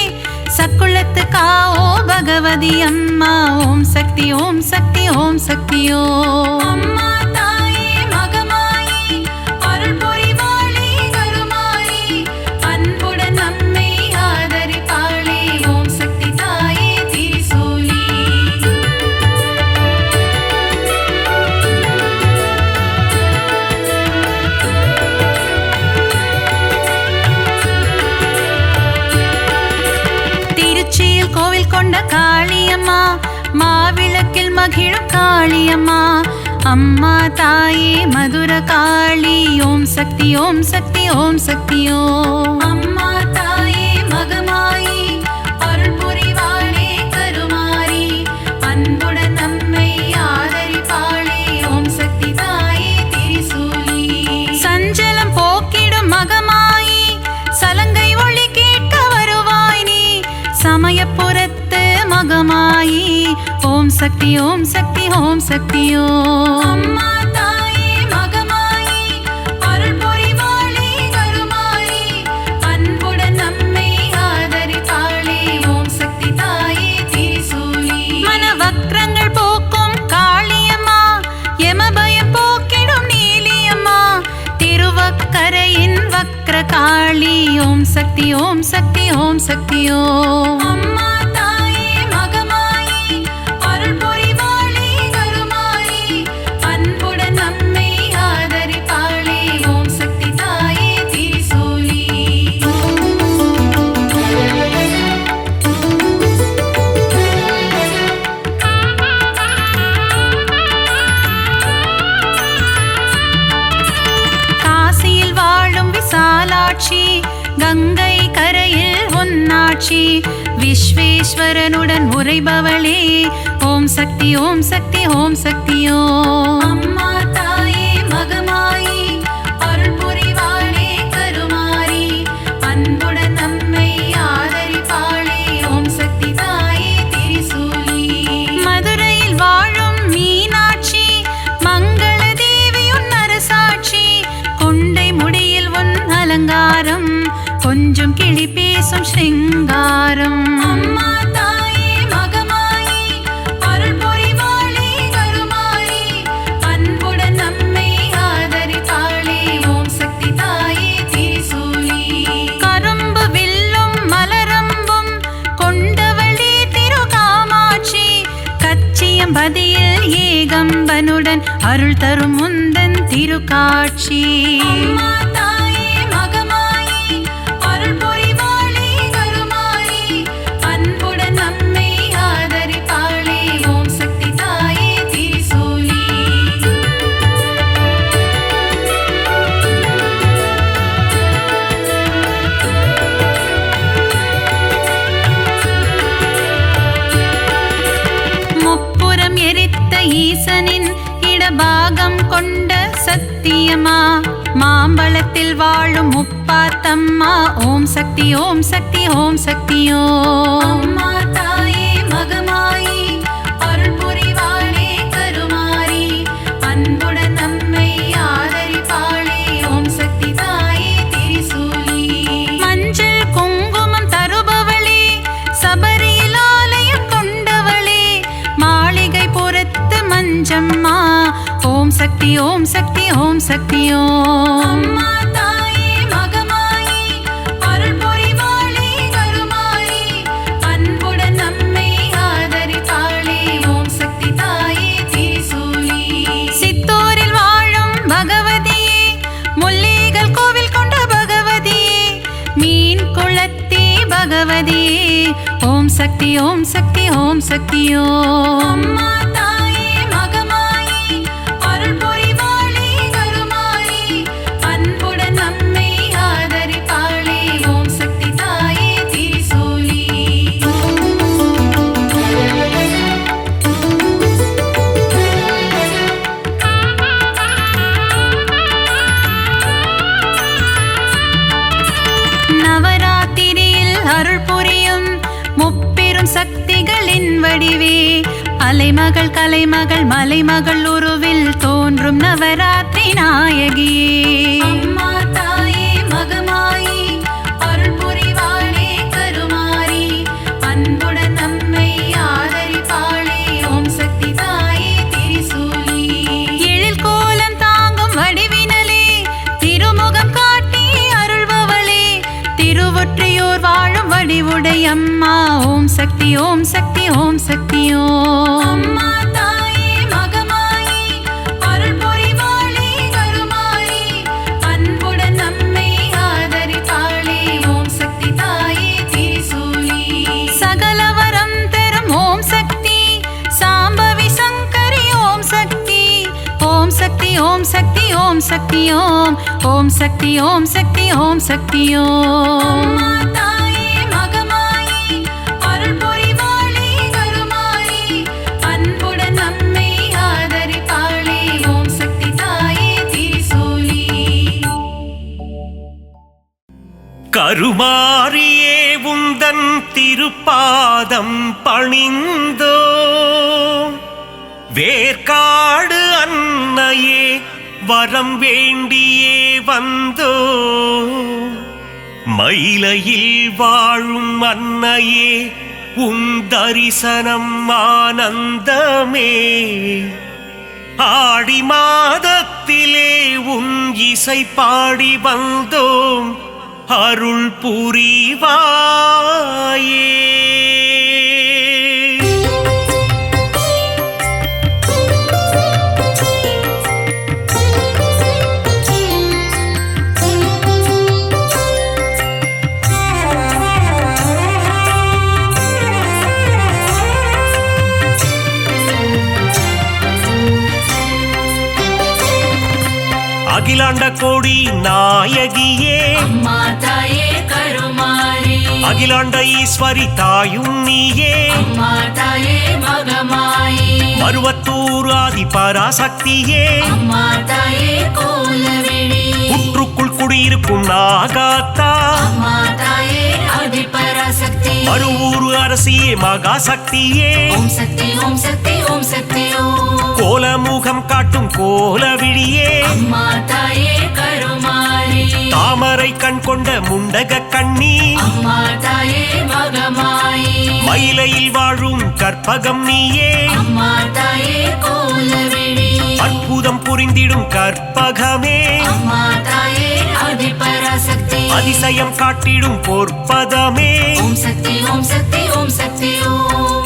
S2: சக்குளத்து காவோ பகவதி அம்மா ஓம் சக்தி ஓம் சக்தி ஓம் சக்தியோ. அம்மா தாயே மகமாயி அருள் புரிவாளே கருமாரி, அன்புடன் நம்மை ஆதரிப்பாளே ஓம் சக்தி தாயே திரிசூலி. திருச்சியில் கோவில் கொண்ட காளியம்மா, மாவிளக்கில் மகிழும் காளியம்மா, அம்மா தாயே மதுர காளி ஓம் சக்தி ஓம் சக்தி ஓம் சக்தியோ. அம்மா தாயே மகமாயி அருள் புரிவாளே கருமாரி, அன்புடன் நம்மை ஆதரிப்பாளே ஓம் சக்தி தாயே திரிசூலி. சஞ்சலம் போக்கிடும் மகமாயி, சலங்கை ஒளி கேட்க வருவாய் நீ, சமயபுரத்து மகமாயி ஓம் சக்தி ஓம் சக்தி ஓம் சக்தியோ. அம்மா தாயே மகமாயி அருள் புரிவாளே கருமாரி, அன்புடன் நம்மை ஆதரிப்பாளே ஓம் சக்தி தாயே திரிசூலி. மனவக்ரங்கள் போக்கும் காளியம்மா, யமபயம் போக்கிடும் நீலியம்மா, திருவக்கரையின் வக்ர காளி ஓம் சக்தி ஓம் சக்தி ஓம் சக்தியோ. அம்மா தாயே மகமாயி அருள் புரிவாளே கருமாரி, அன்புடன் நம்மை ஆதரிப்பாளே ஓம் சக்தி தாயே திரிசூலி. காட்சி கங்கை கரையில் உன்னாட்சி விஸ்வேஸ்வரனுடன் உரைபவளே ஓம் சக்தி ஓம் சக்தி ஓம் சக்தியோ அம்மா தாயே மகமாயி அருள் புரிவாளே கருமாரி அன்புடன் நம்மை ஆதரிப்பாளே ஓம் சக்தி தாயே திரிசூலி மதுரையில் வாழும் மீனாட்சி மங்கள தேவியுன் அரசாட்சி கொண்டை முடியில் உன் அலங்காரம் கொஞ்சம் கிளி பேசும் ஸ்ருங்காரம் அம்மா தாயே மகமாயி அருள் புரிவாளே கருமாரி அன்புடன் நம்மை ஆதரிப்பாளே ஓம் சக்தி தாயே திரிசூலி கரும்பு வில்லும் மலரம்பும் கொண்டவளே திருகாமாட்சி கச்சியம்பதியில் ஏகம்பனுடன் அருள் தரும் முந்தன் திருக்காட்சி அம்மா தாயே மகமாயி அருள் புரிவாளே கருமாரி அன்புடன் நம்மை ஆதரிப்பாளே ஓம் சக்தி தாயே திரிசூலி முப்புறம் எரித்த ஈசனின் இடபாகம் கொண்ட சத்தியமா மாம்பழத்தில் வாழும் முப்பாத்தம்மா ஓம் சக்தி ஓம் சக்தி ஓம் சக்தியோ அம்மா தாயே மகமாயி அருள் புரிவாளே கருமாரி அன்புடன் நம்மை ஆதரிப்பாளே ஓம் சக்தி தாயே திரிசூலி மஞ்சள் குங்குமம் தருபவளே சபரியில் ஆலயம் கொண்டவளே மாளிகை புறத்து மஞ்சம்மா ஓம் சக்தி ஓம் சக்தி ஓம் சக்தியோ அம்மா தாயே மகமாயி அருள் புரிவாளே கருமாரி அன்புடன் நம்மை ஆதரிப்பாளே ஓம் சக்தி தாயே திரிசூலி சித்தூரில் வாழும் பகவதியே முல்லைகள் கோவில் கொண்ட பகவதியே மீன் குளத்தே பகவதியே ஓம் சக்தி ஓம் சக்தி ஓம் சக்தியோ அம்மா தாயே மகமாயி அருள் புரிவாளே கருமாரி அன்புடன் நம்மை ஆதரிப்பாளே ஓம் சக்தி தாயே திரிசூலி நவராத்திரியில் அருள் புரியும் முப்பெரும் சக்திகளின் வடிவே அலைமகள் கலைமகள் மலைமகள் உருவில் தோன்றும் நவராத்திரி நாயகியே அம்மா தாயே மகமாயி அருள் புரிவாளே கருமாரி அன்புடன் நம்மை ஆதரிப்பாளே ஓம் சக்தி தாயே திரிசூலி எழில் கோலம் தாங்கும் வடிவினலே திருமுகம் காட்டி அருள்பவளே திருவொற்றியூர் வாழும் வடிவுடையம்மா ஓம் சக்தி ஓம் சக்தி ஓம் சக்தியோ அம்மா தாயே மகமாயி அருள் புரிவாளே கருமாரி அன்புடன் நம்மை ஆதரிப்பாளே ஓம் சக்தி தாயே திரிசூலி சகலவரம் தரும் ஓம் சக்தி சாம்பவி சங்கரி ஓம் சக்தி ஓம் சக்தி ஓம் சக்தி ஓம் சக்தி ஓம் ஓம் சக்தி ஓம் சக்தி ஓம் சக்தியோ அம்மா தாயே மகமாயி அருள் புரிவாளே கருமாரி அன்புடன் நம்மை ஆதரிப்பாளே ஓம் சக்தி தாயே திரிசூலி
S3: கருமாரியே உந்தன் திருப்பாதம் பணிந்தோ வேர்க்காடு அன்னையே வரம் வேண்டியே வந்தோ மயிலையில் வாழும் அன்னையே உன் தரிசனம் ஆனந்தமே ஆடி மாதத்திலே உன் இசை பாடி வந்தோம் அருள் புரிவாயே அகிலாண்ட கோடி நாயகியே
S2: அம்மா தாயே கருமாரி
S3: அகிலாண்ட ஈஸ்வரி தாயும் நீயே
S2: அம்மா தாயே மகமாயி
S3: மருவத்தூர் ஆதி பராசக்தியே
S2: அம்மா தாயே கோலவிழி
S3: புற்றுக்குள் குடியிருக்கும் நாகாத்தா
S2: அம்மா தாயே ஆதிபராசக்தி
S3: மருவூர் அரசியே மகாசக்தியே
S2: ஓம் சக்தி ஓம் சக்தி ஓம் சக்தி ஓம்
S3: கோலமுகம் காட்டும் கோலவிழியே
S2: அம்மா தாயே கருமாரி
S3: தாமரை கண் கொண்ட முண்டக கண்ணி
S2: அம்மா தாயே மகமாயி
S3: மயிலையில் வாழும் கற்பகம் நீயே
S2: அம்மா தாயே கோலவிழி
S3: அற்புதம் புரிந்திடும் கற்பகமே
S2: அம்மா தாயே ஆதிபராசக்தி
S3: அதிசயம் காட்டிடும் பொற்பதமே
S2: ஓம் சக்தி ஓம் சக்தி ஓம் சக்தி ஓம்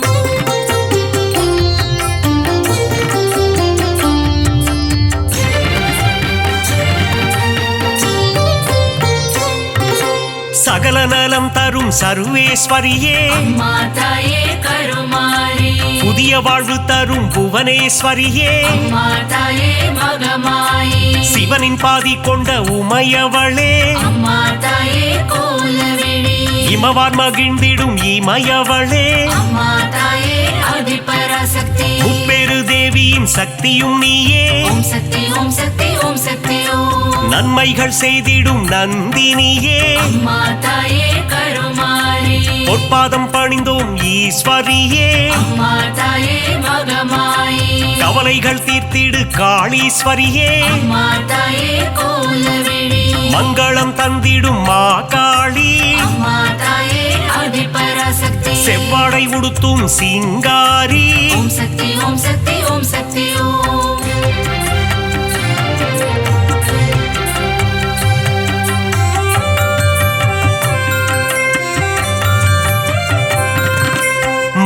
S3: சகல நலம் தரும் சர்வேஸ்வரியே
S2: அம்மா தாயே கருமாரி
S3: புதிய வாழ்வு தரும் புவனேஸ்வரியே
S2: அம்மா தாயே மகமாயி
S3: சிவனின் பாதி கொண்ட உமையவளே
S2: அம்மா தாயே கோலவிழி
S3: இமவார் மகிழ்ந்திடும் இமயவளே
S2: அம்மா தாயே ஆதிபராசக்தி
S3: முப்பெரு தேவியின் சக்தியும் நீயே
S2: ஓம் சக்தி ஓம் சக்தி ஓம் சக்தி ஓம்
S3: நன்மைகள் செய்திடும் நந்தினியே
S2: அம்மா தாயே கருமாரி
S3: பொற்பாதம் பணிந்தோம் ஈஸ்வரியே
S2: அம்மா தாயே மகமாயி
S3: கவலைகள் தீர்த்திடு காளீஸ்வரியே
S2: அம்மா தாயே கோலவிழி
S3: மங்களம் தந்திடும் மாகாளி
S2: அம்மா தாயே ஆதிபராசக்தி
S3: செவ்வாடை உடுத்தும் சிங்காரி
S2: ஓம் சக்தி ஓம் சக்தி ஓம் சக்தி ஓம்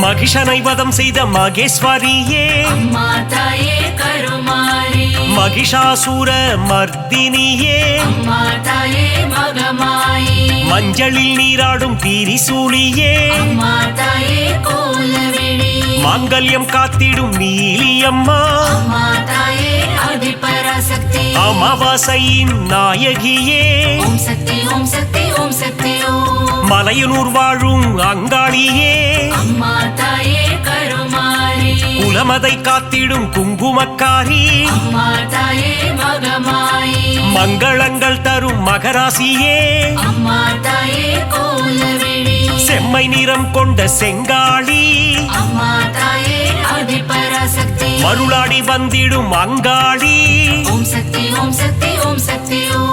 S3: மகிஷனை வதம் செய்த மகேஸ்வரியே
S2: அம்மா தாயே கருமாரி
S3: மகிஷாசூர மர்தினியே
S2: அம்மா தாயே மகமாயி
S3: மஞ்சளில் நீராடும் திரிசூலியே
S2: அம்மா தாயே கோலவிழி
S3: மாங்கல்யம் காத்திடும் நீலியம்மா
S2: அம்மா தாயே ஆதிபராசக்தி
S3: அமாவாசையின் நாயகியே
S2: ஓம் சக்தி ஓம் சக்தி ஓம் சக்தி ஓம்
S3: மலையனூர் வாழும் அங்காளியே
S2: அம்மா தாயே கருமாரி
S3: குலமதை காத்திடும் குங்குமக்காரி
S2: அம்மா தாயே மகமாயி
S3: மங்களங்கள் தரும் மகராசியே
S2: அம்மா தாயே கோலவிழி
S3: செம்மை நிறம் கொண்ட செங்காளி
S2: அம்மா தாயே ஆதிபராசக்தி
S3: மருளாடி வந்திடும் அங்காளி
S2: ஓம் சக்தி ஓம் சக்தி ஓம் சக்தி ஓம்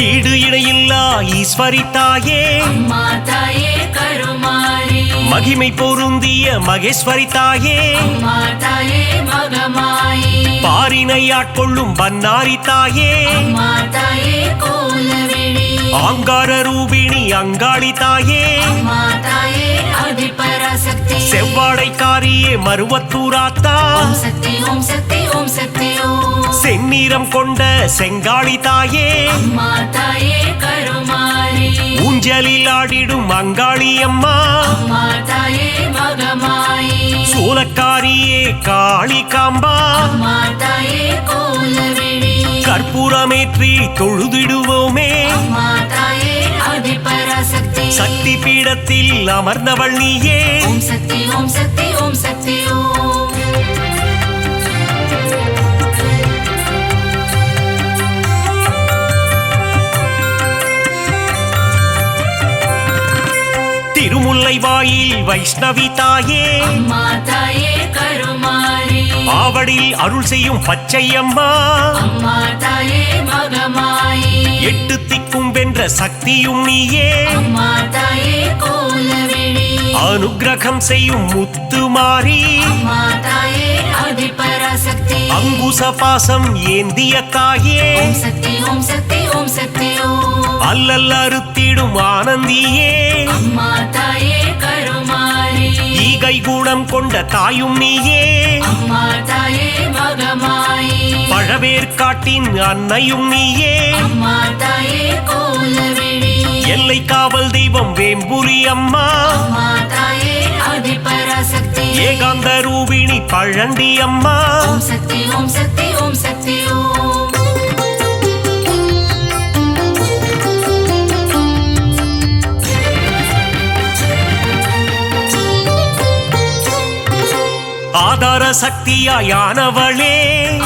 S3: ஈடு இணையில்லா ஈஸ்வரி தாயே
S2: அம்மா தாயே கருமாரி
S3: மகிமை பொருந்திய மகேஸ்வரி தாயே
S2: அம்மா தாயே மகமாயி
S3: பாரினை ஆட்கொள்ளும் பன்னாரி தாயே
S2: அம்மா தாயே கோலவிழி
S3: ஆங்கார ரூபிணி அங்காளி தாயே
S2: அம்மா தாயே ஆதிபராசக்தி
S3: செவ்வாடைக்காரியே மருவத்தூராத்தா
S2: ஓம் சக்தி ஓம் சக்தி ஓம் சக்தி ஓம்
S3: செந்நிறம் கொண்ட செங்காளி தாயே
S2: அம்மா தாயே கருமாரி
S3: ஊஞ்சலில் ஆடிடும் அங்காளி அம்மா
S2: அம்மா தாயே மகமாயி
S3: சூலக்காரியே காளி காம்பா
S2: அம்மா தாயே கோலவிழி
S3: கற்பூரமேற்றி தொழுதிடுவோமே
S2: அம்மா தாயே ஆதிபராசக்தி
S3: சக்தி பீடத்தில் அமர்ந்தவள் நீயே
S2: ஓம் சக்தி ஓம் சக்தி ஓம் சக்தி ஓம்
S3: திருமுல்லை வாயில் வைஷ்ணவி தாயே
S2: அம்மா தாயே கருமாரி
S3: ஆவடில் அருள் செய்யும் பச்சையம்மா
S2: அம்மா தாயே மகமாயி
S3: எட்டு திக்கும் வென்ற சக்தியும் நீயே
S2: அம்மா தாயே கோலவிழி
S3: அனுக்கிரகம் செய்யும் முத்துமாரி
S2: அம்மா தாயே ஆதிபராசக்தி
S3: அங்குச பாசம் ஏந்திய தாயே
S2: ஓம் சக்தி ஓம் சக்தி ஓம் சக்தி ஓம்
S3: அல்லல் அறுத்திடும் ஆனந்தியே
S2: அம்மா தாயே கருமாரி
S3: ஈகை குணம் கொண்ட தாயும் நீயே
S2: அம்மா தாயே மகமாயி
S3: பழவேற்காட்டின் அன்னையும் நீயே
S2: அம்மா தாயே கோலவிழி
S3: எல்லை காவல் தெய்வம் வேம்புலி அம்மா
S2: அம்மா தாயே ஆதிபராசக்தி
S3: ஏகாந்த ரூபிணி பழண்டி அம்மா
S2: ஓம் சக்தி ஓம் சக்தி ஓம் சக்தி ஓம்
S3: ஆதார சக்தியாயானவளே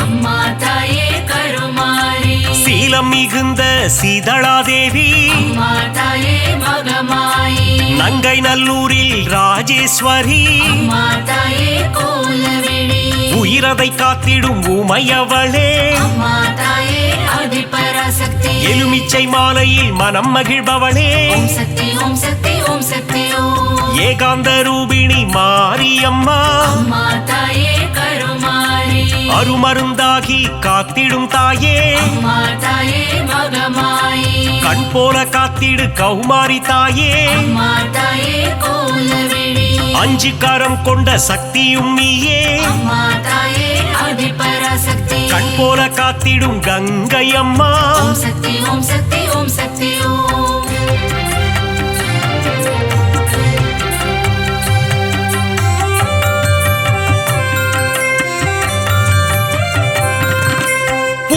S2: அம்மா தாயே கருமாரி
S3: சீலம் மிகுந்த சீதளாதேவி
S2: அம்மா தாயே மகமாயி
S3: நங்கை நல்லூரில் ராஜேஸ்வரி
S2: அம்மா தாயே கோலவிழி
S3: உயிரதை காத்திடும் உமையவளே
S2: அம்மா தாயே ஆதிபராசக்தி
S3: எலுமிச்சை மாலையில் மனம் மகிழ்பவளே
S2: ஓம் சக்தி ஓம் சக்தி ஓம் சக்தி ஓம்
S3: ஏகாந்த ரூபிணி மாரியம்மா
S2: அம்மா தாயே கருமாரி
S3: அருமருந்தாகி காத்திடும் தாயே
S2: அம்மா தாயே மகமாயி
S3: கண் போல காத்திடு கௌமாரி தாயே
S2: அம்மா தாயே கோலவிழி
S3: அஞ்சு கரம் கொண்ட சக்தியும் நீயே
S2: அம்மா தாயே ஆதிபராசக்தி
S3: கண் போல காத்திடும் கங்கை அம்மா
S2: ஓம் சக்தி ஓம் சக்தி ஓம் சக்தி ஓம்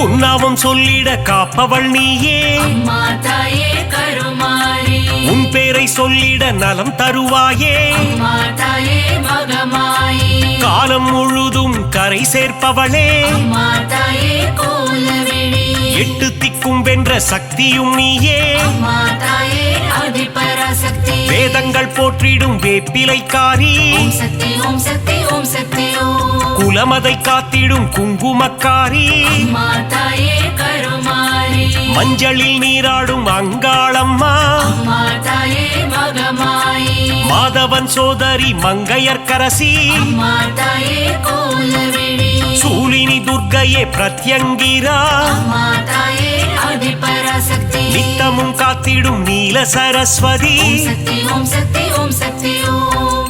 S3: உன்னாமம் சொல்லிட காப்பவள் நீயே
S2: அம்மா தாயே கருமாரி
S3: உன் பேரை சொல்லிட நலம் தருவாயே
S2: அம்மா தாயே மகமாயி
S3: காலம் முழுதும் கரை சேர்ப்பவளே
S2: அம்மா தாயே கோலவிழி
S3: எட்டு திக்கும் வென்ற சக்தியும் நீயே
S2: அம்மா தாயே ஆதிபராசக்தி
S3: வேதங்கள் போற்றிடும் வேப்பிலைக்காரி
S2: ஓம் சக்தி ஓம் சக்தி ஓம் சக்தி ஓம்
S3: குலமதை காத்திடும் குங்குமக்காரி
S2: அம்மா தாயே கருமாரி
S3: மஞ்சளில் நீராடும் அங்காளம்மா
S2: அம்மா தாயே மகமாயி
S3: மாதவன் சோதரி மங்கையர்க்கரசி
S2: அம்மா தாயே கோலவிழி
S3: சூலினி துர்க்கையே பிரத்யங்கிரா
S2: அம்மா தாயே ஆதிபராசக்தி
S3: நித்தமும் காத்திடும் நீல சரஸ்வதி
S2: ஓம் சக்தி ஓம் சக்தி ஓம் சக்தி ஓம்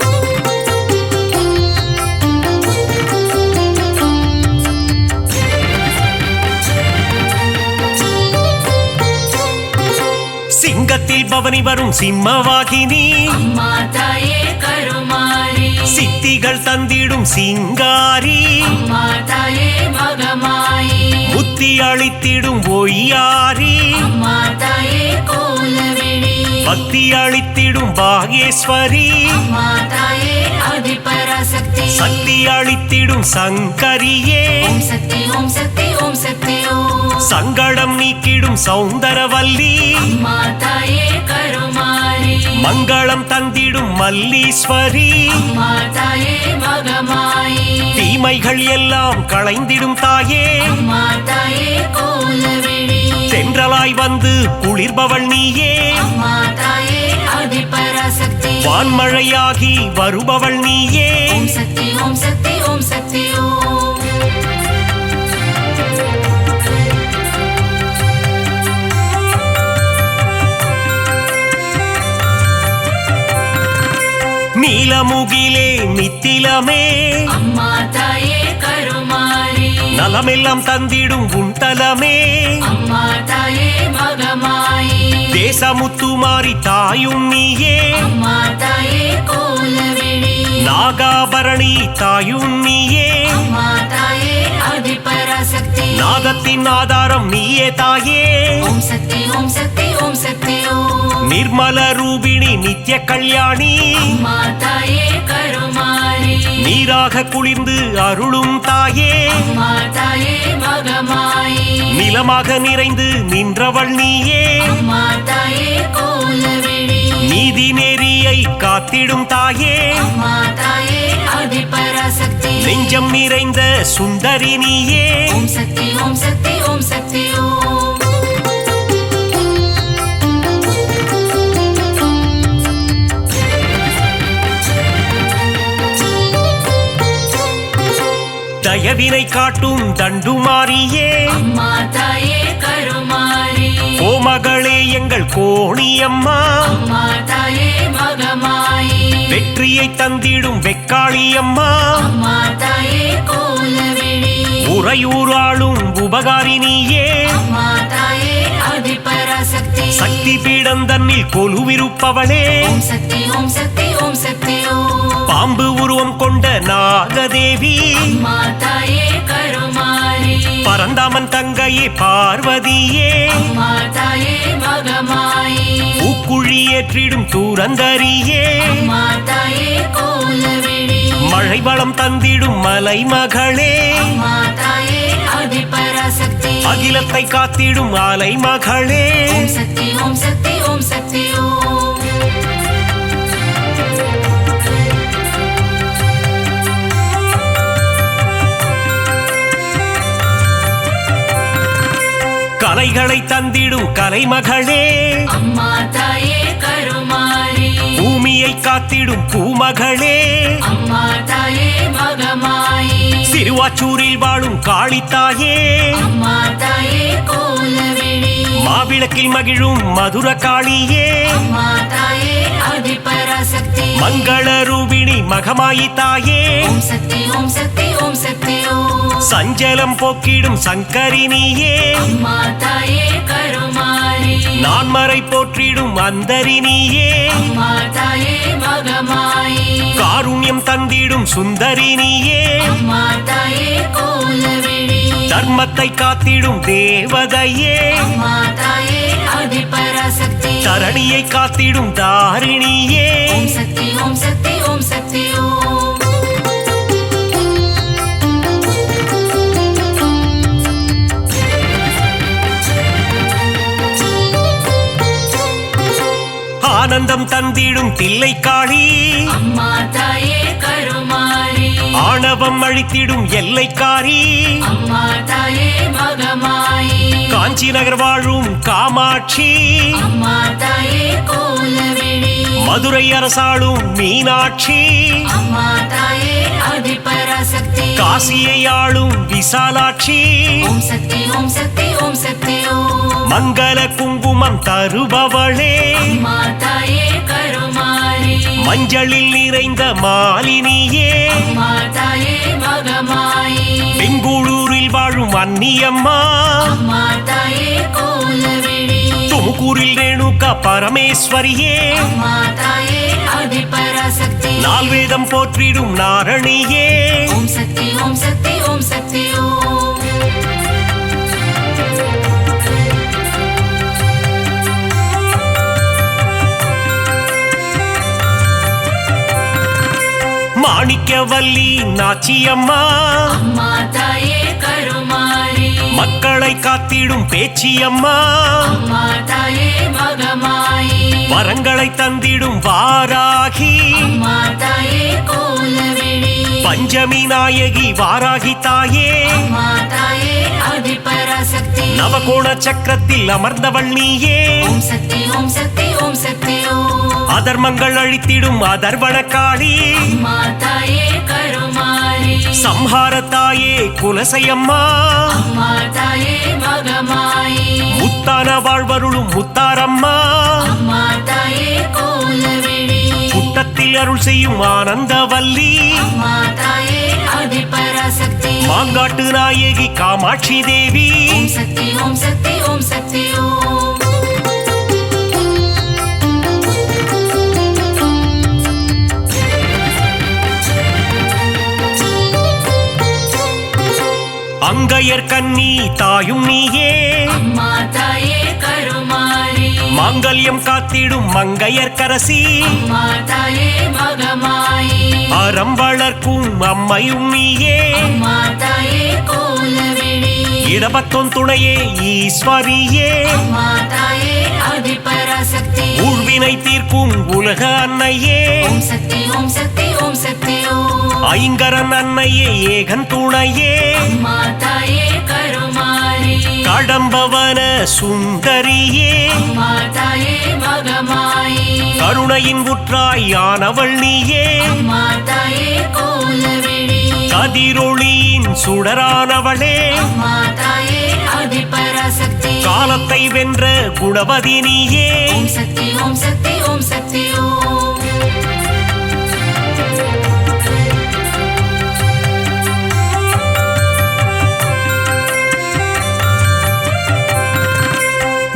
S3: சிங்கத்தில் பவனி வரும் சிம்மவாகினி
S2: அம்மா தாயே கருமாரி
S3: சித்திகள் தந்திடும் சிங்காரி
S2: அம்மா தாயே மகமாயி
S3: புத்தி அளித்திடும் ஒய்யாரி
S2: அம்மா தாயே கோலவிழி
S3: பக்தி அளித்திடும் பாகேஸ்வரி
S2: அம்மா தாயே ஆதிபராசக்தி
S3: சக்தி அளித்திடும் சங்கரியே
S2: ஓம் சக்தி ஓம் சக்தி ஓம் சக்தி ஓம்
S3: சங்கடம் நீக்கிடும் சௌந்தரவல்லி
S2: அம்மா தாயே கருமாரி
S3: மங்களம் தந்திடும் மல்லீஸ்வரி
S2: அம்மா தாயே மகமாயி
S3: தீமைகள் எல்லாம் களைந்திடும் தாயே
S2: அம்மா தாயே கோலவிழி
S3: தென்றலாய் வந்து குளிர்பவள் நீயே
S2: அம்மா தாயே ஆதிபராசக்தி
S3: வான்மழையாகி வருபவள் நீயே
S2: ஓம் சக்தி ஓம் சக்தி ஓம் சக்தி ஓம்
S3: நீலமுகிலே நித்திலமே
S2: அம்மா தாயே கருமாரி
S3: நலமெல்லாம் தந்திடும் உன் தலமே
S2: அம்மா தாயே மகமாயி
S3: தேசமுத்துமாரி தாயும் நீயே
S2: அம்மா தாயே கோலவிழி
S3: நாகாபரணி தாயும் நீயே
S2: அம்மா தாயே ஆதிபராசக்தி
S3: நாதத்தின் ஆதாரம் நீயே தாயே
S2: ஓம் சக்தி ஓம் சக்தி ஓம் சக்தி ஓம்
S3: நிர்மல ரூபிணி நித்ய கல்யாணி
S2: அம்மா தாயே கருமாரி
S3: நீராக குளிர்ந்து அருளும் தாயே
S2: அம்மா தாயே மகமாயி
S3: நிலமாக நிறைந்து நின்றவள் நீயே
S2: அம்மா தாயே கோலவிழி
S3: நீதி நெறியை காத்திடும் தாயே
S2: அம்மா தாயே ஆதிபராசக்தி
S3: நெஞ்சம் நிறைந்த சுந்தரி நீயே
S2: ஓம் சக்தி ஓம் சக்தி ஓம் சக்தி ஓம்
S3: தயவினை காட்டும் தண்டுமாரியே
S2: அம்மா தாயே கருமாரி
S3: கோமகளே எங்கள் கோணியம்மா
S2: அம்மா தாயே மகமாயி
S3: வெற்றியை தந்திடும் வெக்காளியம்மா
S2: அம்மா தாயே கோலவிழி
S3: உறையூராளும் உபகாரினியே
S2: அம்மா தாயே ஆதிபராசக்தி
S3: சக்தி பீடம் தன்னில் கொலுவிருப்பவளே
S2: ஓம் சக்தி ஓம் சக்தி ஓம் சக்தி ஓம்
S3: பாம்பு உருவம் கொண்ட நாகதேவி
S2: அம்மா தாயே கருமாரி
S3: பரந்தாமன் தங்கையே பார்வதியே
S2: அம்மா தாயே மகமாயி
S3: பூக்குழி ஏற்றிடும் தூரந்தரியே
S2: அம்மா தாயே கோலவிழி
S3: மழை வளம் தந்திடும் மலை மகளே
S2: அம்மா தாயே ஆதிபராசக்தி
S3: அகிலத்தை காத்திடும் அலை மகளே
S2: ஓம் சக்தி ஓம் சக்தி ஓம் சக்தி ஓம்
S3: கலைகளை தந்திடும் கலைமகளே
S2: அம்மா தாயே கருமாரி
S3: பூமியை காத்திடும் பூமகளே
S2: அம்மா தாயே மகமாயி
S3: சிறுவாச்சூரில் வாழும் காளித்தாயே
S2: அம்மா தாயே கோலவிழி
S3: மாவிளக்கில் மகிழும் மதுர காளியே
S2: அம்மா தாயே ஆதிபராசக்தி
S3: மங்கள ரூபிணி மகமாயி தாயே
S2: ஓம் சக்தி ஓம் சக்தி ஓம் சக்தி ஓம்
S3: சஞ்சலம் போக்கிடும் சங்கரினியே
S2: அம்மா தாயே கருமாரி
S3: நான்மறை போற்றிடும் அந்தரினியே
S2: அம்மா தாயே மகமாயி
S3: காருண்யம் தந்திடும் சுந்தரினியே
S2: அம்மா தாயே கோலவிழி
S3: தர்மத்தை காத்திடும் தேவதையே
S2: அம்மா தாயே ஆதிபராசக்தி
S3: தரணியை காத்திடும் தாரிணியே
S2: ஓம் சக்தி ஓம் சக்தி ஓம் சக்தி ஓம்
S3: ஆனந்தம் தந்திடும் தில்லைக்காளி
S2: அம்மா தாயே கருமாரி
S3: ஆணவம் அழித்திடும் எல்லைக்காரி
S2: அம்மா தாயே மகமாயி
S3: காஞ்சி நகர் வாழும் காமாட்சி
S2: அம்மா தாயே கோலவிழி
S3: மதுரை அரசாளும் மீனாட்சி
S2: அம்மா தாயே ஆதிபராசக்தி
S3: காசியை ஆளும் விசாலாட்சி
S2: ஓம் சக்தி ஓம் சக்தி ஓம் சக்தி ஓம்
S3: மங்கள குங்குமம் தருபவளே
S2: அம்மா தாயே கருமாரி
S3: மஞ்சளில் நிறைந்த மாலினியே
S2: அம்மா தாயே மகமாயி
S3: பெங்களூரில் வாழும் அன்னியம்மா
S2: அம்மா தாயே கோலவிழி
S3: துமுக்கூரில் ரேணுகா பரமேஸ்வரியே
S2: அம்மா தாயே ஆதிபராசக்தி
S3: நால்வேதம் போற்றிடும் நாரணியே
S2: ஓம் சக்தி ஓம் சக்தி ஓம் சக்தி ஓம்
S3: மாணிக்கவல்லி நாச்சியம்மா
S2: அம்மா தாயே கருமாரி
S3: மக்களை காத்திடும் பேச்சியம்மா
S2: அம்மா தாயே மகமாயி
S3: வரங்களை தந்திடும் வாராகி
S2: அம்மா தாயே கோலவிழி
S3: பஞ்சமி நாயகி வாராகி தாயே
S2: அம்மா தாயே ஆதிபராசக்தி
S3: நவகோண சக்கரத்தில் அமர்ந்தவள் நீயே
S2: ஓம் சக்தி ஓம் சக்தி ஓம் சக்தி ஓம்
S3: அதர்மங்கள் அழித்திடும் அதர்வன காளி
S2: அம்மா தாயே கருமாரி
S3: சம்ஹார தாயே குலசையம்மா
S2: அம்மா தாயே மகமாயி
S3: முத்தான வாழ்வருளும் முத்தாரம்மா
S2: அம்மா தாயே கோலவிழி
S3: புட்டத்தில் அருள் செய்யும் ஆனந்தவல்லி
S2: அம்மா தாயே ஆதிபராசக்தி
S3: மாங்காட்டு நாயகி காமாட்சி தேவி
S2: ஓம் சக்தி ஓம் சக்தி ஓம் சக்தி ஓம்
S3: அங்கையர் கன்னி தாயும் நீயே
S2: அம்மா தாயே கருமாரி
S3: மாங்கல்யம் காத்திடும் மங்கையர் கரசி
S2: அம்மா தாயே மகமாயி
S3: அறம் வளர்க்கும் அம்மையும் நீயே
S2: அம்மா தாயே கோலவிழி
S3: இடபத்தோன் துணையே ஈஸ்வரியே
S2: அம்மா தாயே ஆதிபராசக்தி
S3: ஊழ்வினை தீர்க்கும் உலக அன்னையே
S2: ஓம் சக்தி ஓம் சக்தி ஓம் சக்தி ஓம்
S3: ஐங்கரன் அன்னையே ஏகன் துணையே
S2: அம்மா தாயே கருமாரி
S3: கடம்பவன சுந்தரியே
S2: அம்மா தாயே மகமாயி
S3: கருணையின் உற்றாயானவள் நீயே
S2: அம்மா தாயே கோலவிழி
S3: கதிரொளியின் சுடரானவளே
S2: அம்மா தாயே ஆதிபராசக்தி
S3: காலத்தை வென்ற குணவதி நீயே
S2: ஓம் சக்தி ஓம் சக்தி ஓம் சக்தி ஓம்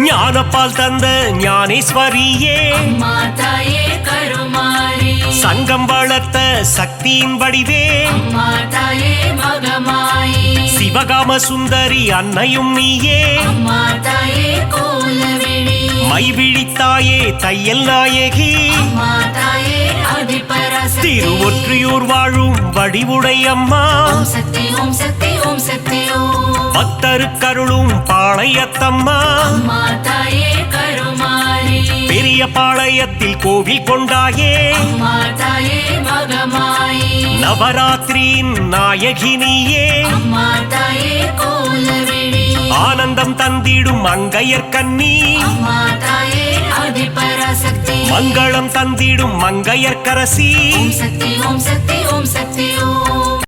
S3: ஞான பால் தந்த ஞானேஸ்வரியே
S2: அம்மா தாயே கருமாரி
S3: சங்கம் வளர்த்த சக்தியின் வடிவே
S2: அம்மா தாயே மகமாயி
S3: சிவகாம சுந்தரி அன்னையும் நீயே
S2: அம்மா தாயே கோலவிழி
S3: மைவிழித்தாயே தையல் நாயகி
S2: அம்மா தாயே ஆதிபராசக்தி
S3: திருவொற்றியூர் வாழும் வடிவுடை அம்மா
S2: ஓம் சக்தி ஓம் சக்தி ஓம் சக்தி ஓம்
S3: பக்தருக்கருளும் பாளையத்தம்மா
S2: அம்மா தாயே கருமாரி
S3: பெரிய பாளையத்தில் கோவில் கொண்டாயே
S2: அம்மா தாயே மகமாயி
S3: நவராத்திரியின் நாயகினியே
S2: அம்மா தாயே கோலவிழி
S3: ஆனந்தம் தந்திடும் மங்கையர் கன்னி
S2: அம்மா தாயே ஆதிபராசக்தி
S3: மங்களம் தந்திடும் மங்கையர் கரசி
S2: ஓம் சக்தி ஓம் சக்தி ஓம் சக்தி ஓம்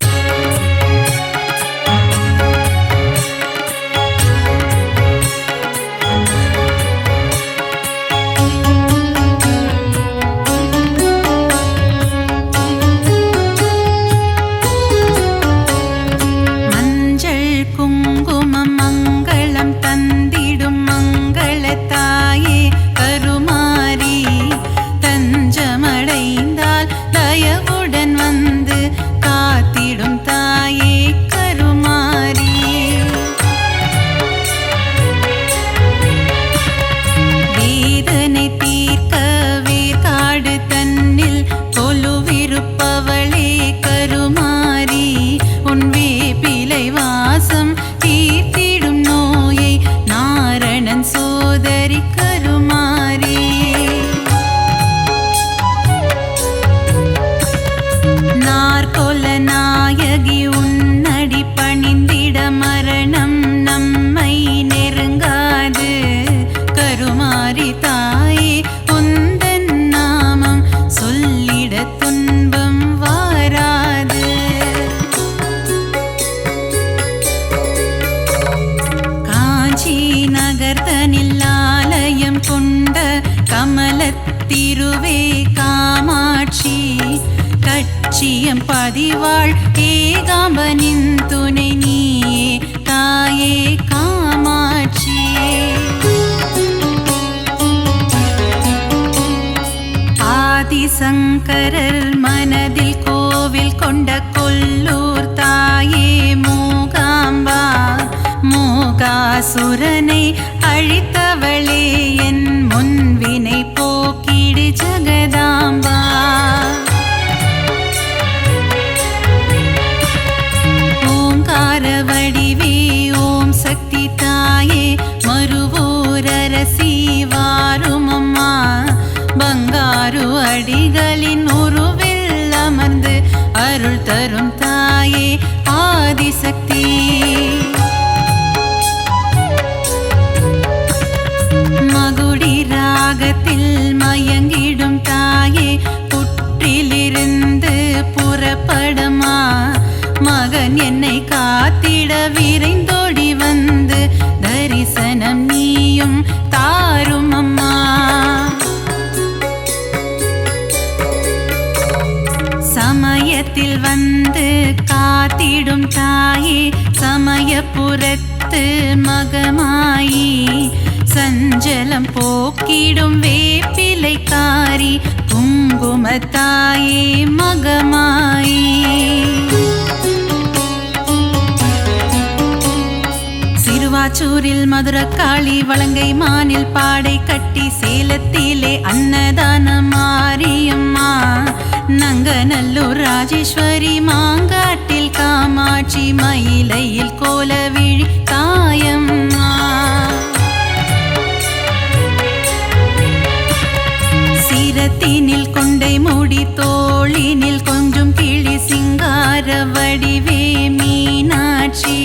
S4: திருவே காமாட்சி கட்சியம் பதிவாள் ஏகாம்பனின் துணை நீயே தாயே காமாட்சி ஆதிசங்கரர் மனதில் கோவில் கொண்ட கொல்லூர் தாயே மூகாம்பா மூகாசுரனை அழித்தவளே என் முன்வினை போக்கிடு ஜகதாம்பா ஓங்கார வடிவே ஓம் சக்தி தாயே மறுவூரரசி வாருமம்மா பங்காரு அடிகளின் உருவில் அமர்ந்து அருள் தரும் தாயே ஆதிசக்தி மகுடி ராகத்தில் மயங்கிடும் தாயே புற்றிலிருந்து புறப்படமா மகன் என்னை காத்திட விரைந்தோடி வந்து தரிசனம் நீயும் தாரும் அம்மா சமயத்தில் வந்து காத்திடும் தாயே சமயபுரத்து மகமாயி சஞ்சலம் போக்கிடும் வேப்பிலைக்காரி குங்குமத்தாயே மகமாயி சிறுவாச்சூரில் மதுரக்காளி வலங்கை மானில் பாடை கட்டி சேலத்திலே அன்னதான மாரியம்மா நங்கநல்லூர் ராஜேஸ்வரி மாங்காட்டில் காமாட்சி மயிலையில் கோலவிழி தாயம்மா சிரத்தினில் கொண்டை மூடி தோளினில் கொஞ்சம் கிளி சிங்கார வடிவே மீனாட்சி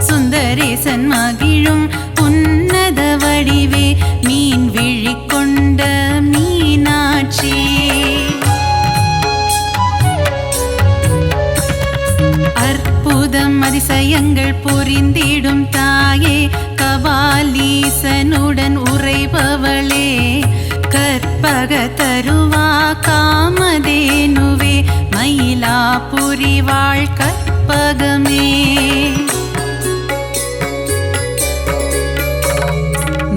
S4: சுந்தரேசன் மகிழும் உன்னத வடிவே மீன் விழி கொண்ட மீனாட்சி அற்புதம் அதிசயங்கள் புரிந்திடும் தாயே கபாலீசனுடன் உறைபவளே கற்பக தருவா காமதேனுவே மயிலாபுரி வாழ் கற்பகமே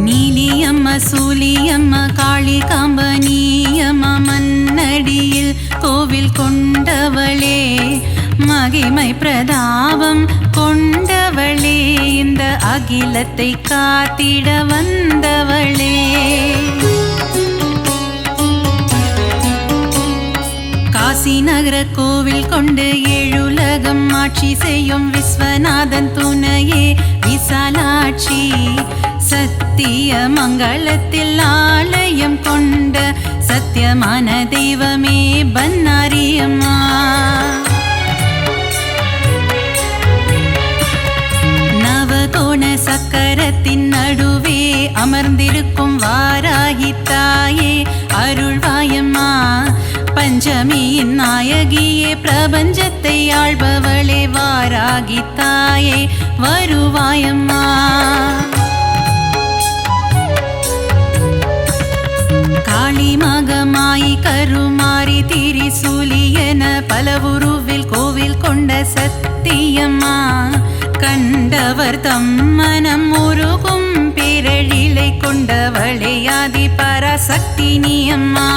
S4: நீலியம்ம சூலியம்மா காளி காம்பனியம்மா மன்னடியில் கோவில் கொண்டவளே மகிமை பிரதாபம் கொண்டவளே இந்த அகிலத்தை காத்திட வந்தவளே காசி நகர கோவில் கொண்டு ஏழுலகம் ஆட்சி செய்யும் விஸ்வநாதன் துணையே விசாலாட்சி சத்திய மங்களத்தில் ஆலயம் கொண்ட சத்தியமான தெய்வமே பன்னாரியம்மா நவகோண சக்கரத்தின் நடுவே அமர்ந்திருக்கும் வாராகி தாயே அருள்வாயம்மா பஞ்சமியின் நாயகியே பிரபஞ்சத்தை ஆள்பவளே வாராகி தாயே வருவாயம்மா காளி மகமாயி கருமாரி திரிசூலியன பலவுருவில் கோவில் கொண்ட சத்தியம்மா கண்டவர் தம் மனம் உருகும் பேரழிலை கொண்டவளே ஆதி பராசக்தி நீ அம்மா